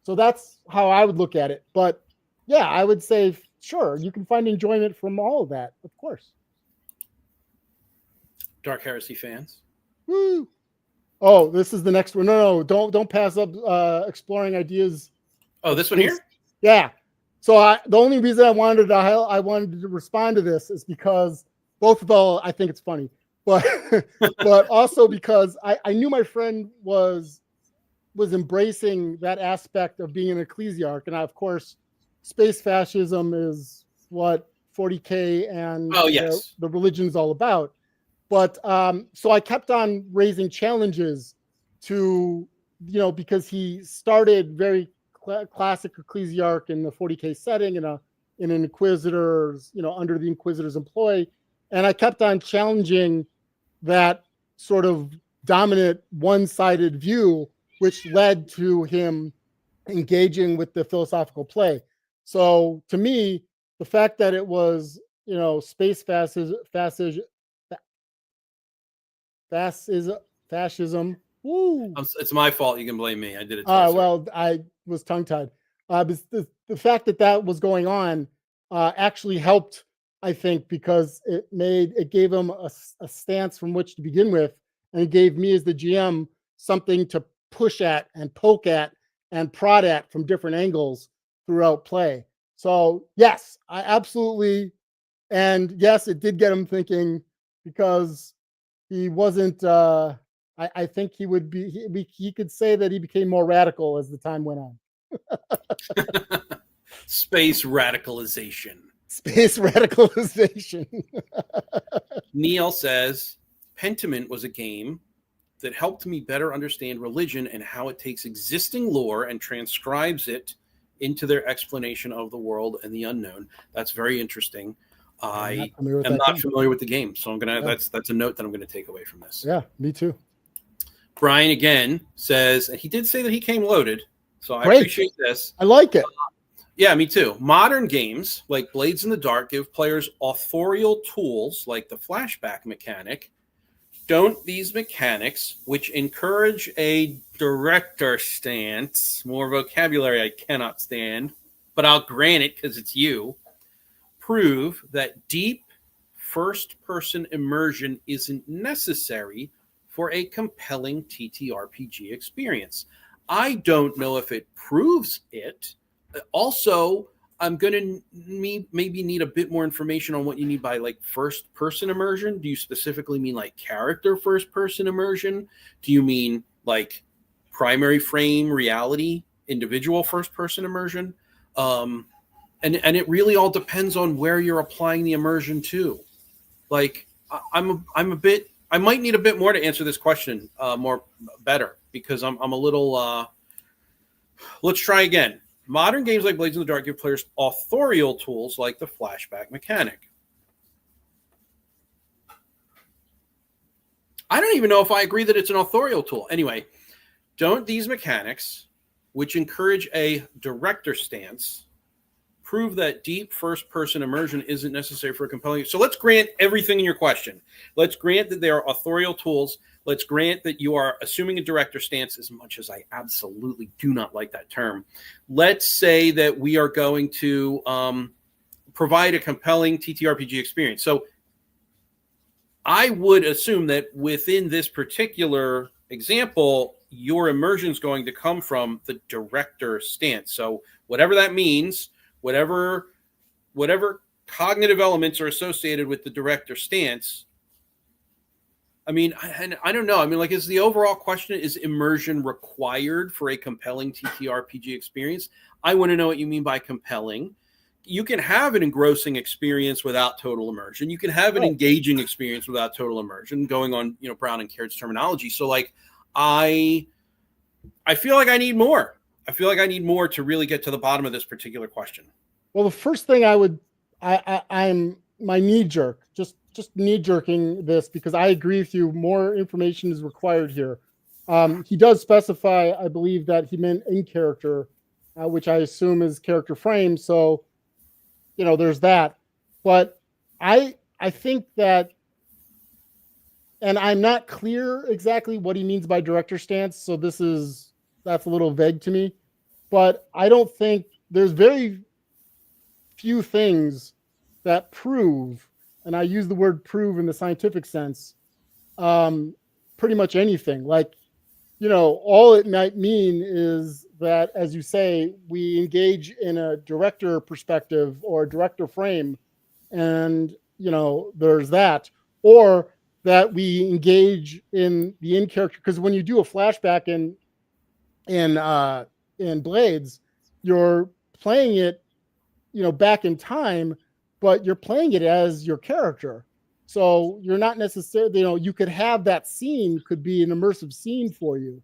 S2: So that's how I would look at it. But yeah, I would say, sure, you can find enjoyment from all of that, of course.
S1: Dark Heresy fans.
S2: Woo! Oh, this is the next one. No, don't pass up exploring ideas.
S1: Oh, this one here?
S2: Yeah. So the only reason I wanted to respond to this is because both of all, I think it's funny, but but also because I knew my friend was embracing that aspect of being an ecclesiarch, and of course, space fascism is what 40K and the religion is all about. But so I kept on raising challenges to, because he started very classic ecclesiarch in the 40K setting in an inquisitor's, under the inquisitor's employ. And I kept on challenging that sort of dominant one-sided view, which led to him engaging with the philosophical play. So to me, the fact that it was, space fascism. Woo.
S1: It's my fault. You can blame me. I did it.
S2: Well, I was tongue-tied. The fact that was going on actually helped, I think, because it gave him a stance from which to begin with, and it gave me as the GM something to push at and poke at and prod at from different angles throughout play. So yes, I absolutely, and yes, it did get him thinking because he wasn't. I think he would be. He could say that he became more radical as the time went on.
S1: Space radicalization.
S2: Space radicalization.
S1: Neil says Pentiment was a game that helped me better understand religion and how it takes existing lore and transcribes it into their explanation of the world and the unknown. That's very interesting. I am not familiar with the game, so I'm gonna. Yeah. That's a note that I'm gonna take away from this.
S2: Yeah, me too.
S1: Brian again says, and he did say that he came loaded, so I appreciate this.
S2: I like it.
S1: Yeah, me too. Modern games like Blades in the Dark give players authorial tools like the flashback mechanic. Don't these mechanics, which encourage a director stance, more vocabulary I cannot stand, but I'll grant it because it's you, prove that deep first-person immersion isn't necessary for a compelling TTRPG experience? I don't know if it proves it. Also, I'm going to maybe need a bit more information on what you need by like first person immersion. Do you specifically mean like character first person immersion? Do you mean like primary frame reality, individual first person immersion? And it really all depends on where you're applying the immersion to. Like I might need a bit more to answer this question better because I'm a little, let's try again. Modern games like Blades in the Dark give players authorial tools like the flashback mechanic. I don't even know if I agree that it's an authorial tool. Anyway, don't these mechanics, which encourage a director stance, prove that deep first-person immersion isn't necessary for a compelling... So let's grant everything in your question. Let's grant that they are authorial tools. Let's grant that you are assuming a director stance, as much as I absolutely do not like that term. Let's say that we are going to provide a compelling TTRPG experience. So I would assume that within this particular example, your immersion is going to come from the director stance. So whatever that means, whatever cognitive elements are associated with the director stance, I mean, I don't know. I mean, like, is the overall question, is immersion required for a compelling TTRPG experience? I want to know what you mean by compelling. You can have an engrossing experience without total immersion. You can have an engaging experience without total immersion, going on, Brown and Carrott's terminology. So, like, I feel like I need more. I feel like I need more to really get to the bottom of this particular question.
S2: Well, the first thing I'm my knee jerk, just knee jerking this because I agree with you. More information is required here. He does specify, I believe, that he meant in character, which I assume is character frame. So, there's that. But I think that, and I'm not clear exactly what he means by director stance. So that's a little vague to me. But I don't think there's very few things that prove, and I use the word prove in the scientific sense, pretty much anything. Like, all it might mean is that, as you say, we engage in a director perspective or a director frame, and, there's that. Or that we engage in the in-character, because when you do a flashback in Blades, you're playing it, back in time, but you're playing it as your character. So you're not necessarily, you could have that scene could be an immersive scene for you,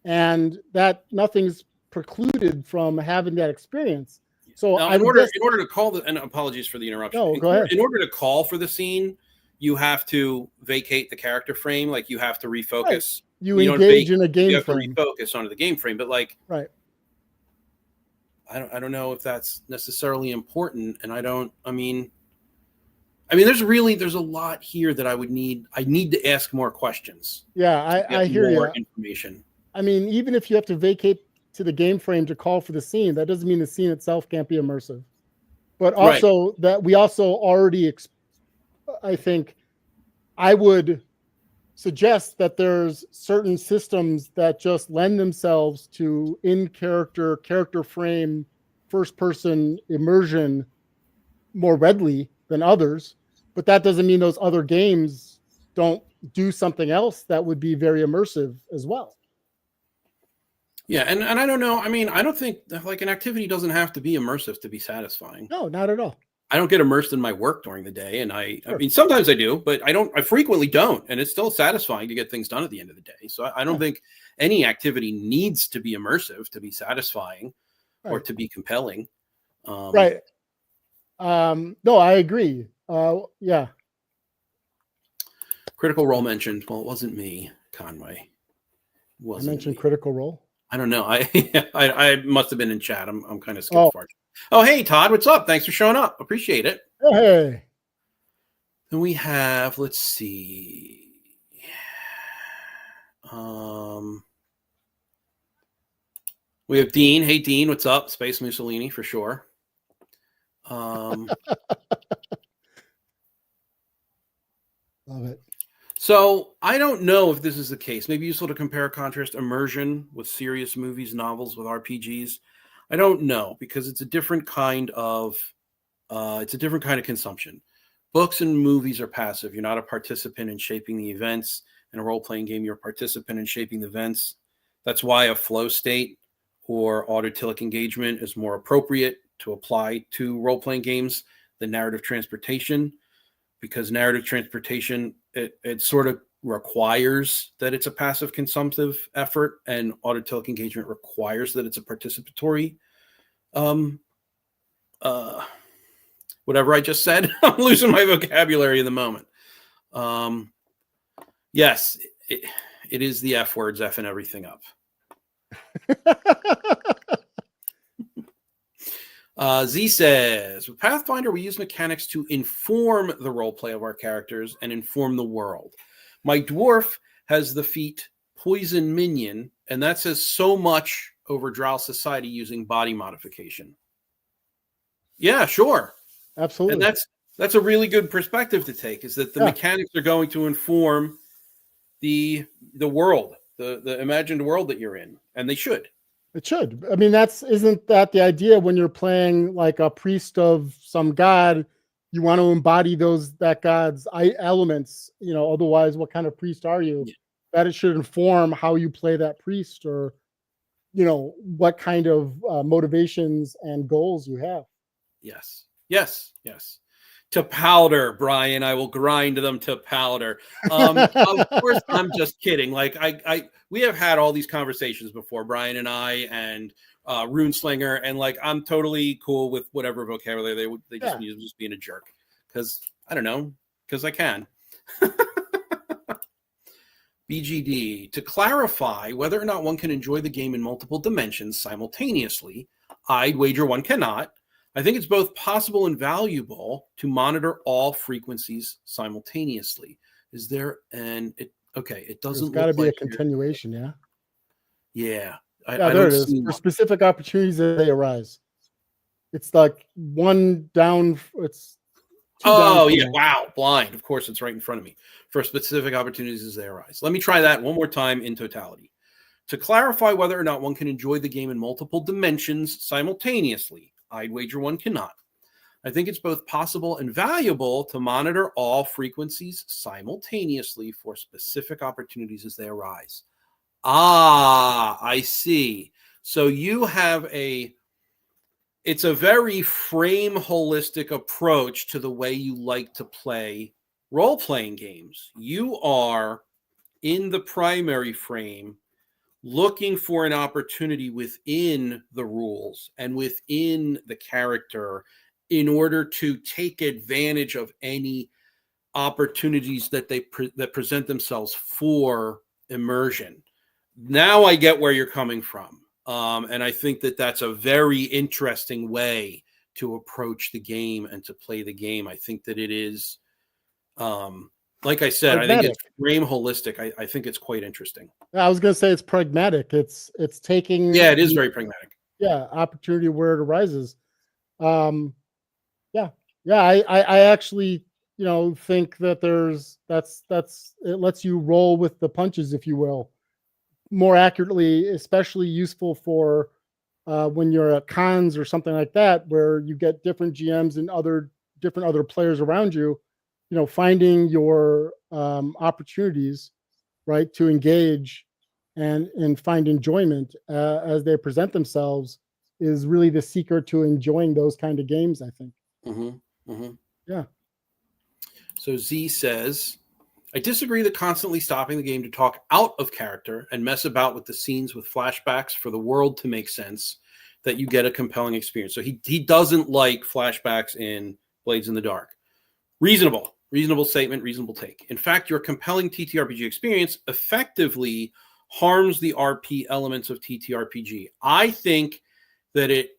S2: and that nothing's precluded from having that experience. So
S1: now, in order to call the, and apologies for the interruption.
S2: No, go ahead.
S1: In order to call for the scene, you have to vacate the character frame. Like, you have to refocus.
S2: Right. You engage in a game frame.
S1: You have to refocus onto the game frame. But, like,
S2: right.
S1: I don't know if that's necessarily important. And I mean, there's a lot here that I need to ask more questions.
S2: Yeah, I hear you.
S1: Information.
S2: I mean, even if you have to vacate to the game frame to call for the scene, that doesn't mean the scene itself can't be immersive. But also that we also already, I think I would suggest that there's certain systems that just lend themselves to character frame first-person immersion more readily than others, but that doesn't mean those other games don't do something else that would be very immersive as well.
S1: Yeah, and I don't know. I mean, I don't think like an activity doesn't have to be immersive to be satisfying.
S2: No, not at all.
S1: I don't get immersed in my work during the day, and I
S2: Sure.
S1: mean, sometimes I do, but I frequently don't, and it's still satisfying to get things done at the end of the day. So I don't think any activity needs to be immersive to be satisfying or to be compelling.
S2: Right. No, I agree. Yeah.
S1: Critical Role mentioned. Well, it wasn't me, Conway.
S2: I mentioned Critical Role.
S1: I don't know. I must have been in chat. I'm kind of skipped far. Oh, hey Todd, what's up? Thanks for showing up. Appreciate it.
S2: Hey.
S1: Then we have, let's see. We have Dean. Hey Dean, what's up? Space Mussolini for sure.
S2: Love it.
S1: So I don't know if this is the case. Maybe useful to compare or contrast immersion with serious movies, novels, with RPGs. I don't know, because it's a different kind of consumption. Books and movies are passive. You're not a participant in shaping the events. In a role-playing game, you're a participant in shaping the events. That's why a flow state or autotelic engagement is more appropriate to apply to role-playing games than narrative transportation, because narrative transportation, it sort of requires that it's a passive consumptive effort, and autotelic engagement requires that it's a participatory whatever I just said. I'm losing my vocabulary in the moment. Yes, it is the F words, effing everything up. Z says, with Pathfinder, we use mechanics to inform the role play of our characters and inform the world. My dwarf has the feat Poison Minion, and that says so much over Drow society using body modification. Yeah, sure.
S2: Absolutely.
S1: And that's a really good perspective to take, is that the mechanics are going to inform the world, the imagined world that you're in, and they should.
S2: It should. I mean, isn't that the idea when you're playing like a priest of some god? You want to embody that god's elements, otherwise what kind of priest are you? Yeah. That it should inform how you play that priest, or what kind of motivations and goals you have.
S1: Yes. To powder, Brian. I will grind them to powder. Of course, I'm just kidding. Like we have had all these conversations before, Brian and I, and Runeslinger, and like I'm totally cool with whatever vocabulary they just use, just being a jerk, because I don't know, because I can. BGD, to clarify whether or not one can enjoy the game in multiple dimensions simultaneously, I'd wager one cannot. I think it's both possible and valuable to monitor all frequencies simultaneously. Is there it doesn't.
S2: There's got to be a continuation, yeah.
S1: Yeah.
S2: There it is. For specific opportunities that they arise. It's like one down. It's
S1: down. Yeah. Wow. Blind. Of course, it's right in front of me. For specific opportunities as they arise. Let me try that one more time in totality. To clarify whether or not one can enjoy the game in multiple dimensions simultaneously, I'd wager one cannot. I think it's both possible and valuable to monitor all frequencies simultaneously for specific opportunities as they arise. I see. So you have it's a very frame holistic approach to the way you like to play role-playing games. You are in the primary frame looking for an opportunity within the rules and within the character in order to take advantage of any opportunities that that present themselves for immersion. Now I get where you're coming from. And I think that that's a very interesting way to approach the game and to play the game. I think that it is, like I said, pragmatic. I think it's frame holistic. I think it's quite interesting.
S2: I was going to say it's pragmatic. It's taking.
S1: Yeah, it is very pragmatic.
S2: Yeah, opportunity where it arises. I actually, think that it lets you roll with the punches, if you will, more accurately, especially useful for when you're at cons or something like that, where you get different GMs and different other players around you, finding your opportunities, right, to engage and find enjoyment as they present themselves is really the secret to enjoying those kind of games, I think.
S1: Mm-hmm. Mm-hmm.
S2: Yeah.
S1: So Z says, I disagree that constantly stopping the game to talk out of character and mess about with the scenes with flashbacks for the world to make sense, that you get a compelling experience. So he doesn't like flashbacks in Blades in the Dark. Reasonable statement, reasonable take. In fact, your compelling TTRPG experience effectively harms the RP elements of TTRPG. I think that it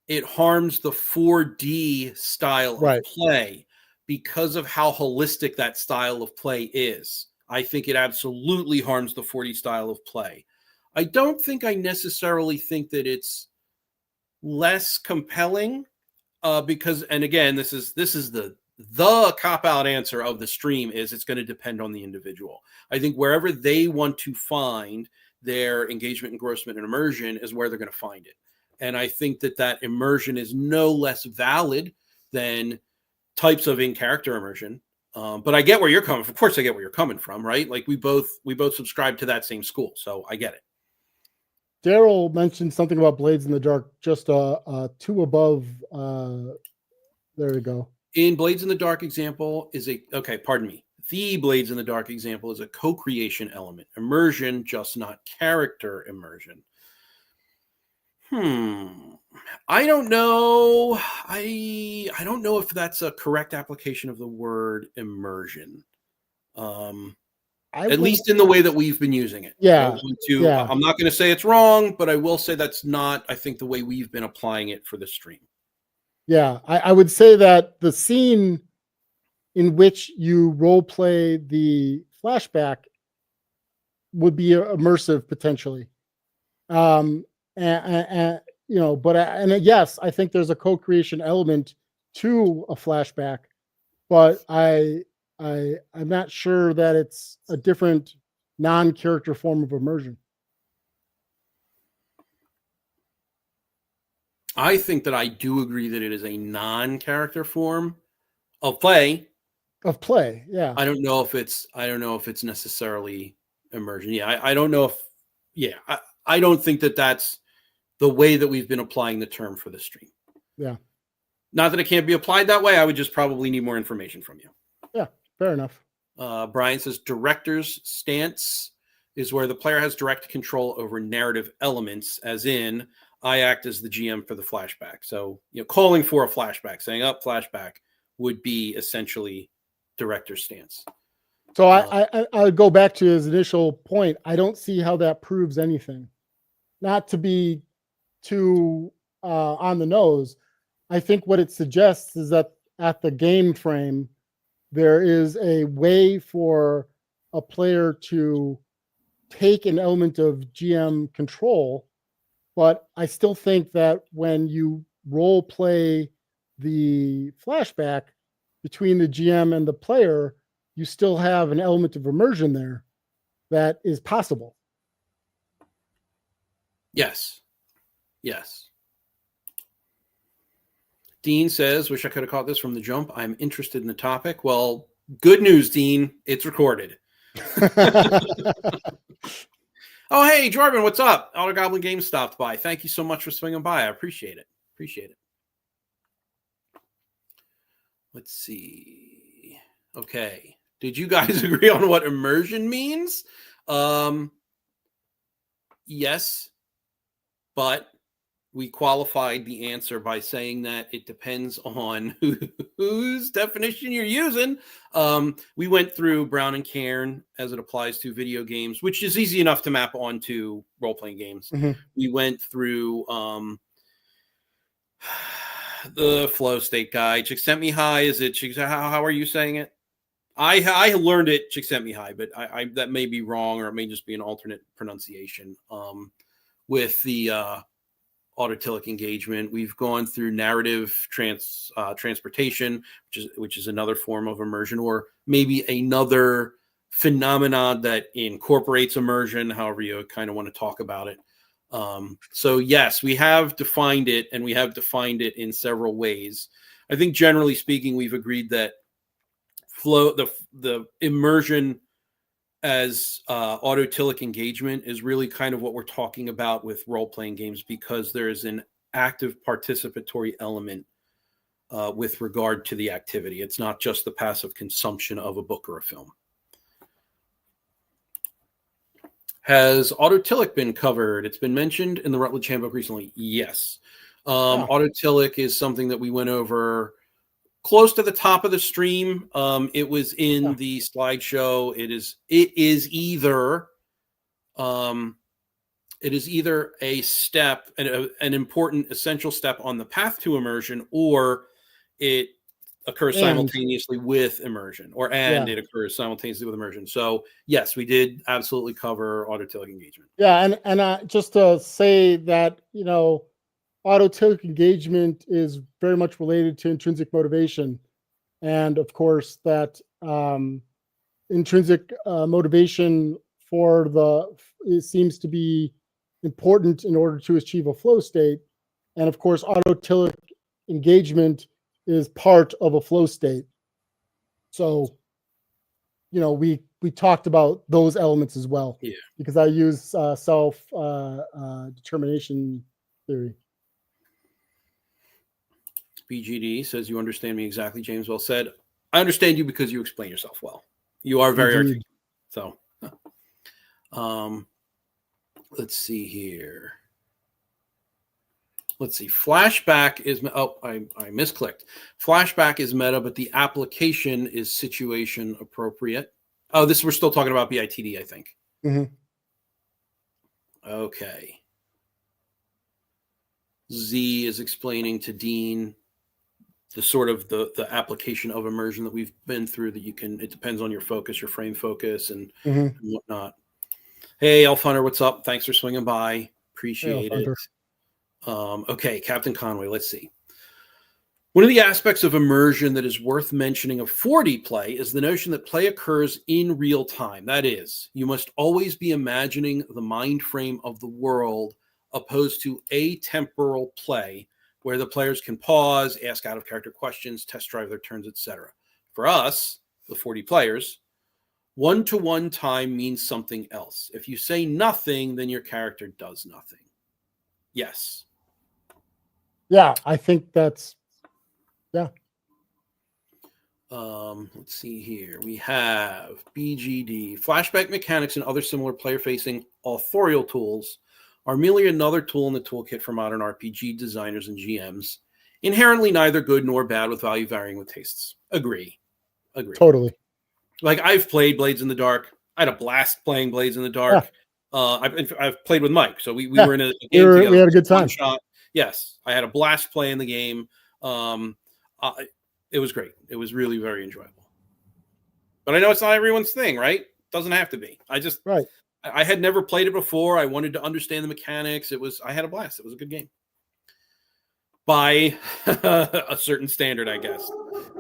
S1: it harms the 4D style
S2: Right.
S1: of play because of how holistic that style of play is. I think it absolutely harms the 4D style of play. I don't think I necessarily think that it's less compelling because, and again, this is the cop-out answer of the stream is it's going to depend on the individual. I think wherever they want to find their engagement, engrossment, and immersion is where they're going to find it. And I think that immersion is no less valid than types of in-character immersion. But I get where you're coming from. Of course, I get where you're coming from, right? Like we both subscribe to that same school, so I get it.
S2: Daryl mentioned something about Blades in the Dark, just two above. There you go.
S1: In Blades in the Dark example the Blades in the Dark example is a co-creation element. Immersion, just not character immersion. I don't know. I don't know if that's a correct application of the word immersion. At least in the way that we've been using it.
S2: Yeah.
S1: I'm not going to say it's wrong, but I will say that's not, I think, the way we've been applying it for the stream.
S2: Yeah, I would say that the scene in which you role play the flashback would be immersive potentially. And yes, I think there's a co-creation element to a flashback, but I'm not sure that it's a different non-character form of immersion.
S1: I think that I do agree that it is a non-character form of play.
S2: Yeah.
S1: I don't know if it's necessarily immersion. Yeah, I don't know if. Yeah, I don't think that that's the way that we've been applying the term for the stream.
S2: Yeah.
S1: Not that it can't be applied that way. I would just probably need more information from you.
S2: Yeah, fair enough.
S1: Brian says director's stance is where the player has direct control over narrative elements, as in I act as the GM for the flashback. So, calling for a flashback, saying up flashback would be essentially director's stance.
S2: So I go back to his initial point. I don't see how that proves anything. Not to be too on the nose, I think what it suggests is that at the game frame, there is a way for a player to take an element of GM control, but I still think that when you role play the flashback between the GM and the player, you still have an element of immersion there that is possible.
S1: Yes. Dean says, wish I could have caught this from the jump. I'm interested in the topic. Well, good news, Dean. It's recorded. Oh, hey, Jordan, what's up? Elder Goblin Games stopped by. Thank you so much for swinging by. I appreciate it. Let's see. Okay. Did you guys agree on what immersion means? Yes, but we qualified the answer by saying that it depends on whose definition you're using. We went through Brown and Cairn as it applies to video games, which is easy enough to map onto role-playing games. Mm-hmm. We went through the flow state guide. Csikszentmihalyi, is it? How are you saying it? I learned it Csikszentmihalyi, but I that may be wrong, or it may just be an alternate pronunciation. With the autotilic engagement, we've gone through narrative transportation, which is another form of immersion, or maybe another phenomenon that incorporates immersion, however you kind of want to talk about it. So yes, we have defined it, and we have defined it in several ways. I think generally speaking, we've agreed that the immersion as autotelic engagement is really kind of what we're talking about with role-playing games, because there's an active participatory element with regard to the activity. It's not just the passive consumption of a book or a film. Has autotelic been covered? It's been mentioned in the Rutledge Handbook recently. Yes. Autotelic is something that we went over close to the top of the stream. It was in the slideshow. It is either a step, an important essential step on the path to immersion, or it occurs simultaneously with immersion, it occurs simultaneously with immersion. So yes, we did absolutely cover autotelic engagement.
S2: Yeah, and just to say that, autotelic engagement is very much related to intrinsic motivation, and of course that intrinsic motivation it seems to be important in order to achieve a flow state, and of course autotelic engagement is part of a flow state. So, we talked about those elements as well.
S1: Yeah,
S2: because I use self determination theory.
S1: BGD says, "You understand me exactly, James. Well said. I understand you because you explain yourself well. You are very articulate." So, let's see here. Let's see. Flashback is I misclicked. Flashback is meta, but the application is situation appropriate. Oh, we're still talking about BITD, I think.
S2: Mm-hmm.
S1: Okay. Z is explaining to Dean the sort of the application of immersion that we've been through, that it depends on your focus, your frame focus, and whatnot. Hey, Elf Hunter, what's up? Thanks for swinging by. Appreciate it. Okay, Captain Conway, let's see. One of the aspects of immersion that is worth mentioning of 4D play is the notion that play occurs in real time. That is, you must always be imagining the mind frame of the world, opposed to atemporal play, where the players can pause, ask out-of-character questions, test drive their turns, etc. For us, the 4D players, one-to-one time means something else. If you say nothing, then your character does nothing. Yes.
S2: Yeah, I think that's, yeah.
S1: Let's see here. We have BGD. Flashback mechanics and other similar player-facing authorial tools are merely another tool in the toolkit for modern RPG designers and GMs. Inherently neither good nor bad, with value varying with tastes. Agree.
S2: Totally.
S1: Like, I've played Blades in the Dark. I had a blast playing Blades in the Dark. I've played with Mike, so we were in a game together.
S2: We had a good time.
S1: Yes, I had a blast playing the game. It was great. It was really very enjoyable. But I know it's not everyone's thing, right? Doesn't have to be. I had never played it before. I wanted to understand the mechanics. I had a blast. It was a good game. By a certain standard, I guess.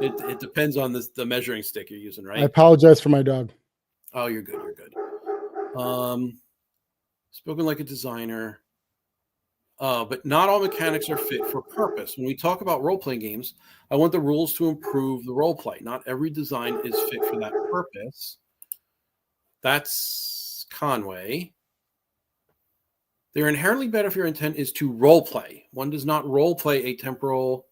S1: It depends on the measuring stick you're using, right?
S2: I apologize for my dog.
S1: Oh, you're good. You're good. Spoken like a designer. But not all mechanics are fit for purpose. When we talk about role-playing games, I want the rules to improve the role-play. Not every design is fit for that purpose. That's Conway. They're inherently better if your intent is to role-play. One does not role-play atemporal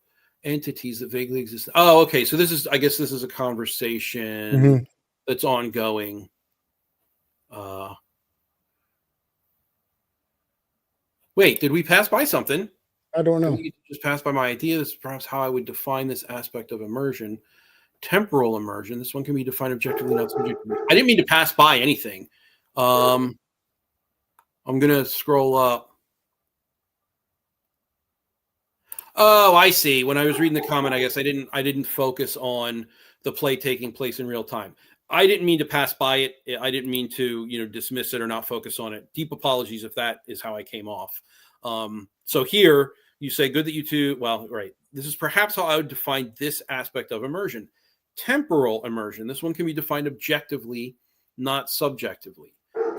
S1: entities that vaguely exist. Oh, okay. So I guess this is a conversation that's ongoing. Wait, did we pass by something?
S2: I don't know.
S1: We just passed by my idea. This is perhaps how I would define this aspect of immersion. Temporal immersion. This one can be defined objectively, not subjectively. I didn't mean to pass by anything. I'm gonna scroll up. Oh, I see. When I was reading the comment, I guess I didn't focus on the play taking place in real time. I didn't mean to pass by it. I didn't mean to, dismiss it or not focus on it. Deep apologies if that is how I came off. So here you say, good that you two, well, right. This is perhaps how I would define this aspect of immersion. Temporal immersion. This one can be defined objectively, not subjectively.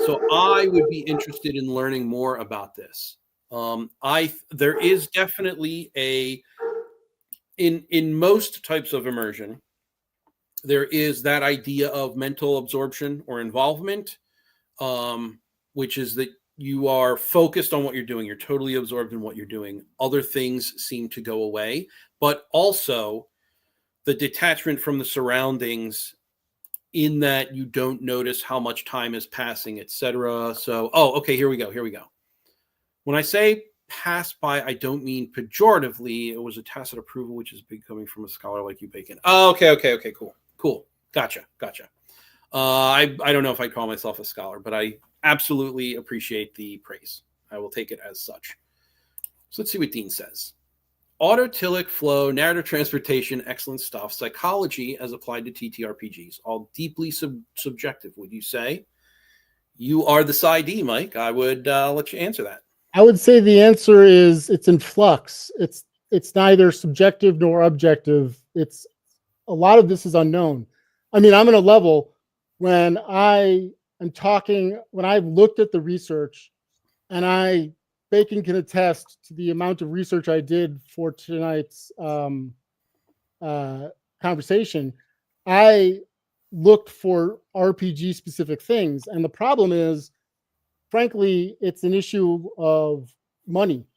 S1: So I would be interested in learning more about this. There is definitely in most types of immersion, there is that idea of mental absorption or involvement, which is that you are focused on what you're doing. You're totally absorbed in what you're doing. Other things seem to go away, but also the detachment from the surroundings, in that you don't notice how much time is passing, etc. So, okay, here we go. When I say pass by, I don't mean pejoratively. It was a tacit approval, which is big coming from a scholar like you, Bacon. Oh, okay, cool. Gotcha. I don't know if I'd call myself a scholar, but I absolutely appreciate the praise. I will take it as such. So let's see what Dean says. Autotilic flow, narrative transportation, excellent stuff. Psychology as applied to TTRPGs, all deeply subjective, would you say? You are the PsyD, Mike. I would let you answer that.
S2: I would say the answer is it's in flux. It's neither subjective nor objective. It's a lot of this is unknown. I mean, I'm in a level when I am talking, when I've looked at the research, and Bacon can attest to the amount of research I did for tonight's conversation. I looked for RPG specific things, and the problem is, frankly, it's an issue of money,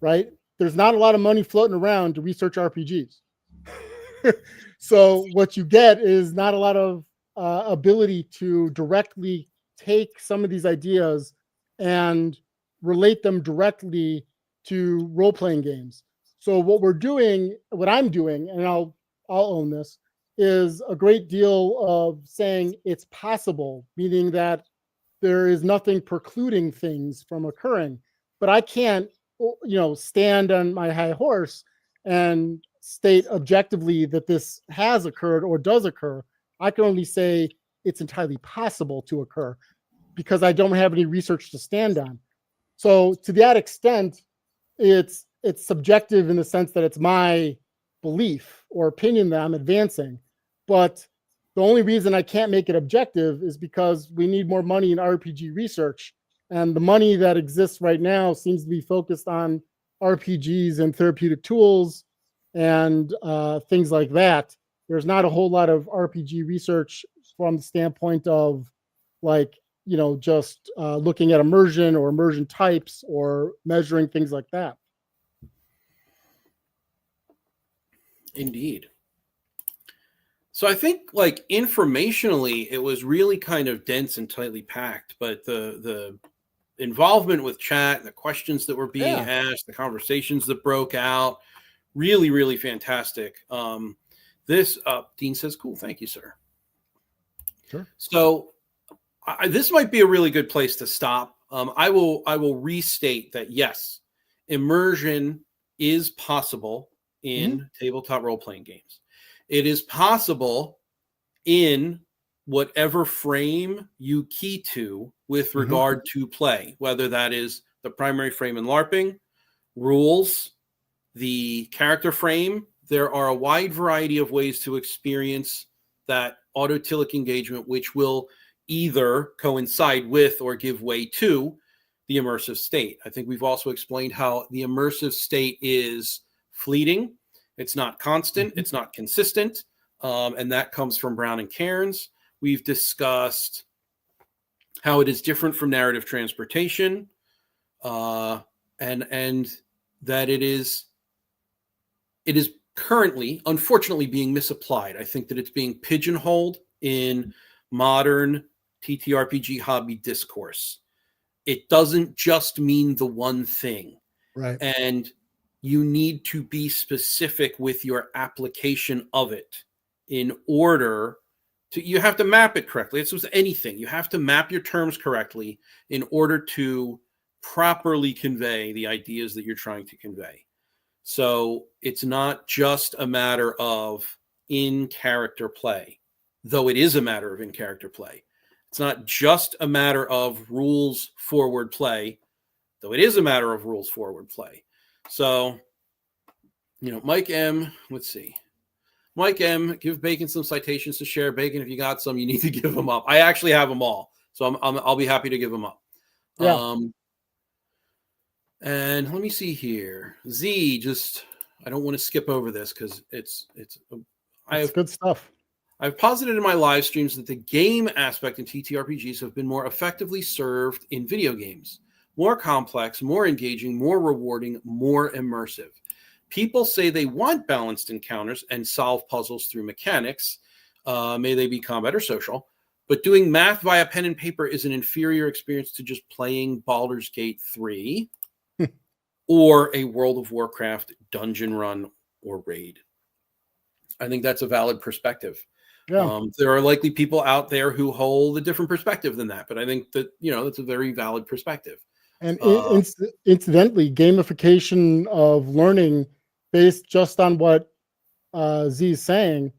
S2: right? There's not a lot of money floating around to research RPGs. So what you get is not a lot of ability to directly take some of these ideas and relate them directly to role-playing games. So what I'm doing, and I'll own this, is a great deal of saying it's possible, meaning that there is nothing precluding things from occurring. But I can't, stand on my high horse and state objectively that this has occurred or does occur. I can only say it's entirely possible to occur because I don't have any research to stand on. So to that extent, it's subjective in the sense that it's my belief or opinion that I'm advancing. But the only reason I can't make it objective is because we need more money in RPG research. And the money that exists right now seems to be focused on RPGs and therapeutic tools and things like that. There's not a whole lot of RPG research from the standpoint of just looking at immersion or immersion types or measuring things like that.
S1: Indeed. So I think informationally, it was really kind of dense and tightly packed, but the involvement with chat, the questions that were being asked, the conversations that broke out, really, really fantastic. Dean says, cool. Thank you, sir.
S2: Sure.
S1: So this might be a really good place to stop. I will restate that, yes, immersion is possible in tabletop role-playing games. It is possible in whatever frame you key to with regard to play, whether that is the primary frame in LARPing, rules, the character frame. There are a wide variety of ways to experience that autotilic engagement, which will either coincide with or give way to the immersive state. I think we've also explained how the immersive state is fleeting. It's not constant. It's not consistent. And that comes from Brown and Cairns. We've discussed how it is different from narrative transportation, and that it is currently, unfortunately, being misapplied. I think that it's being pigeonholed in modern TTRPG hobby discourse. It doesn't just mean the one thing.
S2: Right.
S1: And you need to be specific with your application of it in order to, you have to map it correctly. It's with anything. You have to map your terms correctly in order to properly convey the ideas that you're trying to convey. So it's not just a matter of in-character play, though it is a matter of in-character play. It's not just a matter of rules forward play, though it is a matter of rules forward play. So, Mike M, let's see. Mike M, give Bacon some citations to share. Bacon, if you got some, you need to give them up. I actually have them all, so I'll be happy to give them up.
S2: Yeah.
S1: And let me see here. Z, just I don't want to skip over this because it's
S2: good stuff.
S1: I've posited in my live streams that the game aspect in TTRPGs have been more effectively served in video games. More complex, more engaging, more rewarding, more immersive. People say they want balanced encounters and solve puzzles through mechanics, may they be combat or social, but doing math via pen and paper is an inferior experience to just playing Baldur's Gate 3 or a World of Warcraft dungeon run or raid. I think that's a valid perspective.
S2: Yeah.
S1: There are likely people out there who hold a different perspective than that, but I think that, that's a very valid perspective.
S2: And incidentally, gamification of learning based just on what Z is saying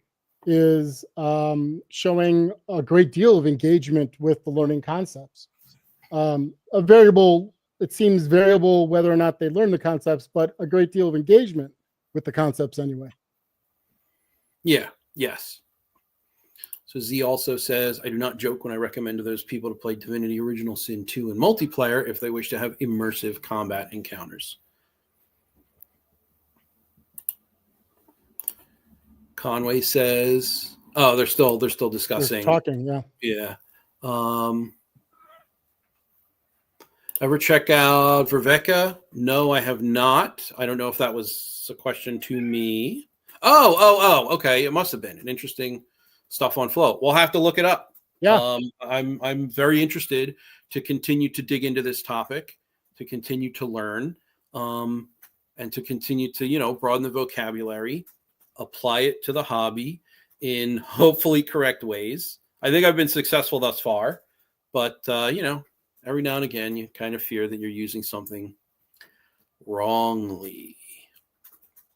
S2: is showing a great deal of engagement with the learning concepts. It seems variable whether or not they learn the concepts, but a great deal of engagement with the concepts anyway.
S1: Yeah, yes. So Z also says, I do not joke when I recommend to those people to play Divinity Original Sin 2 in multiplayer if they wish to have immersive combat encounters. Conway says, oh, they're still discussing.
S2: They're talking, yeah.
S1: Yeah. Ever check out Verveka? No, I have not. I don't know if that was a question to me. Oh, okay. It must have been an interesting stuff on Flow. We'll have to look it up.
S2: Yeah.
S1: I'm very interested to continue to dig into this topic, to continue to learn, and to continue to, broaden the vocabulary, apply it to the hobby in hopefully correct ways. I think I've been successful thus far, but, every now and again, you kind of fear that you're using something wrongly.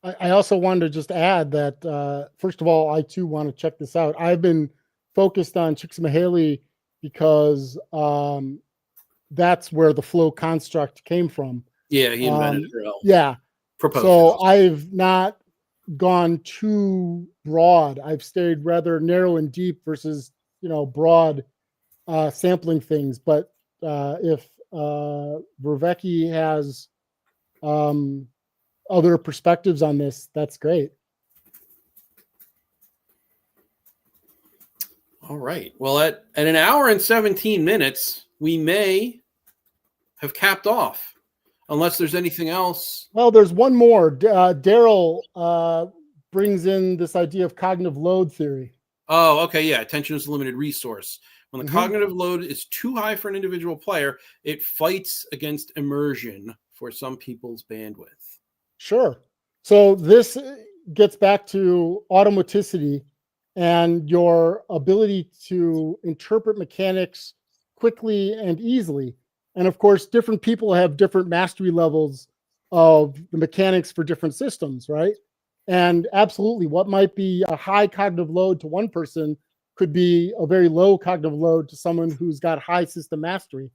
S2: I also wanted to just add that, first of all, I too want to check this out. I've been focused on Csikszentmihalyi because that's where the flow construct came from.
S1: Yeah, he invented it.
S2: Yeah.
S1: Proposed
S2: so
S1: it.
S2: I've not gone too broad. I've stayed rather narrow and deep versus, broad sampling things. But if Verveki has other perspectives on this, that's great.
S1: All right. Well, at an hour and 17 minutes, we may have capped off, unless there's anything else.
S2: Well, there's one more. Daryl brings in this idea of cognitive load theory.
S1: Oh, okay. Yeah. Attention is a limited resource. When the cognitive load is too high for an individual player, it fights against immersion for some people's bandwidth.
S2: Sure. So this gets back to automaticity and your ability to interpret mechanics quickly and easily. And of course, different people have different mastery levels of the mechanics for different systems, right? And absolutely, what might be a high cognitive load to one person could be a very low cognitive load to someone who's got high system mastery.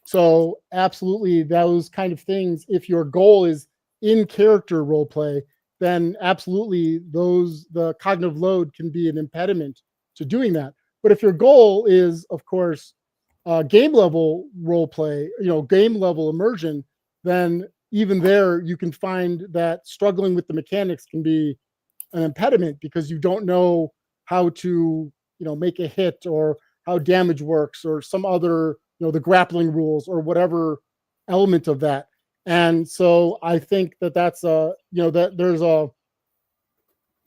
S2: So absolutely, those kind of things, if your goal is in character role play, then absolutely the cognitive load can be an impediment to doing that. But if your goal is, of course, game level role play, game level immersion, then even there you can find that struggling with the mechanics can be an impediment because you don't know how to, make a hit or how damage works or some other, the grappling rules or whatever element of that. And so I think that's that there's a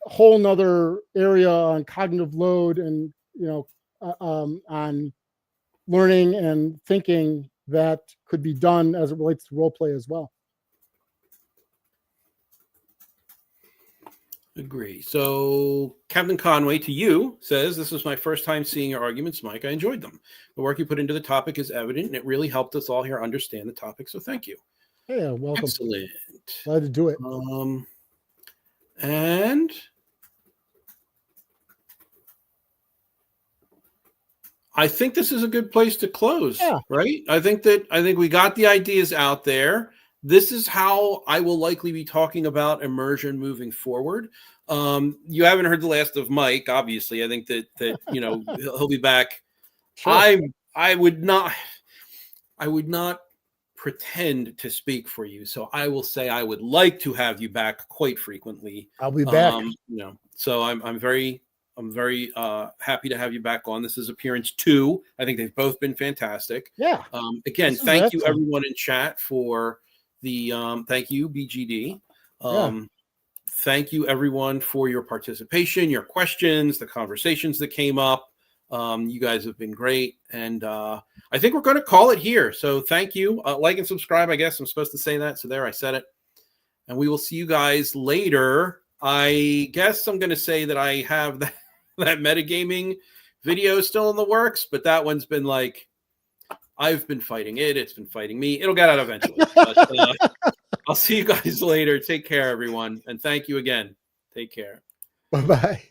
S2: whole nother area on cognitive load and, on learning and thinking that could be done as it relates to role play as well.
S1: Agree. So Captain Conway to you says, this was my first time seeing your arguments, Mike. I enjoyed them. The work you put into the topic is evident, and it really helped us all here understand the topic. So thank you.
S2: Yeah, welcome.
S1: Excellent.
S2: Glad to do it.
S1: And I think this is a good place to close, right? I think we got the ideas out there. This is how I will likely be talking about immersion moving forward. You haven't heard the last of Mike, obviously. I think that he'll be back. Sure. I would not pretend to speak for you. So I will say I would like to have you back quite frequently.
S2: I'll be back.
S1: So I'm very happy to have you back on. This is appearance 2. I think they've both been fantastic.
S2: Yeah.
S1: Again, thank you everyone in chat for the thank you BGD. Thank you everyone for your participation, your questions, the conversations that came up. You guys have been great, and I think we're going to call it here. So thank you. Like and subscribe. I guess I'm supposed to say that. So there, I said it. And we will see you guys later. I guess I'm going to say that I have that metagaming video still in the works, but that one's been like, I've been fighting it. It's been fighting me. It'll get out eventually. But, I'll see you guys later. Take care, everyone. And thank you again. Take care.
S2: Bye-bye.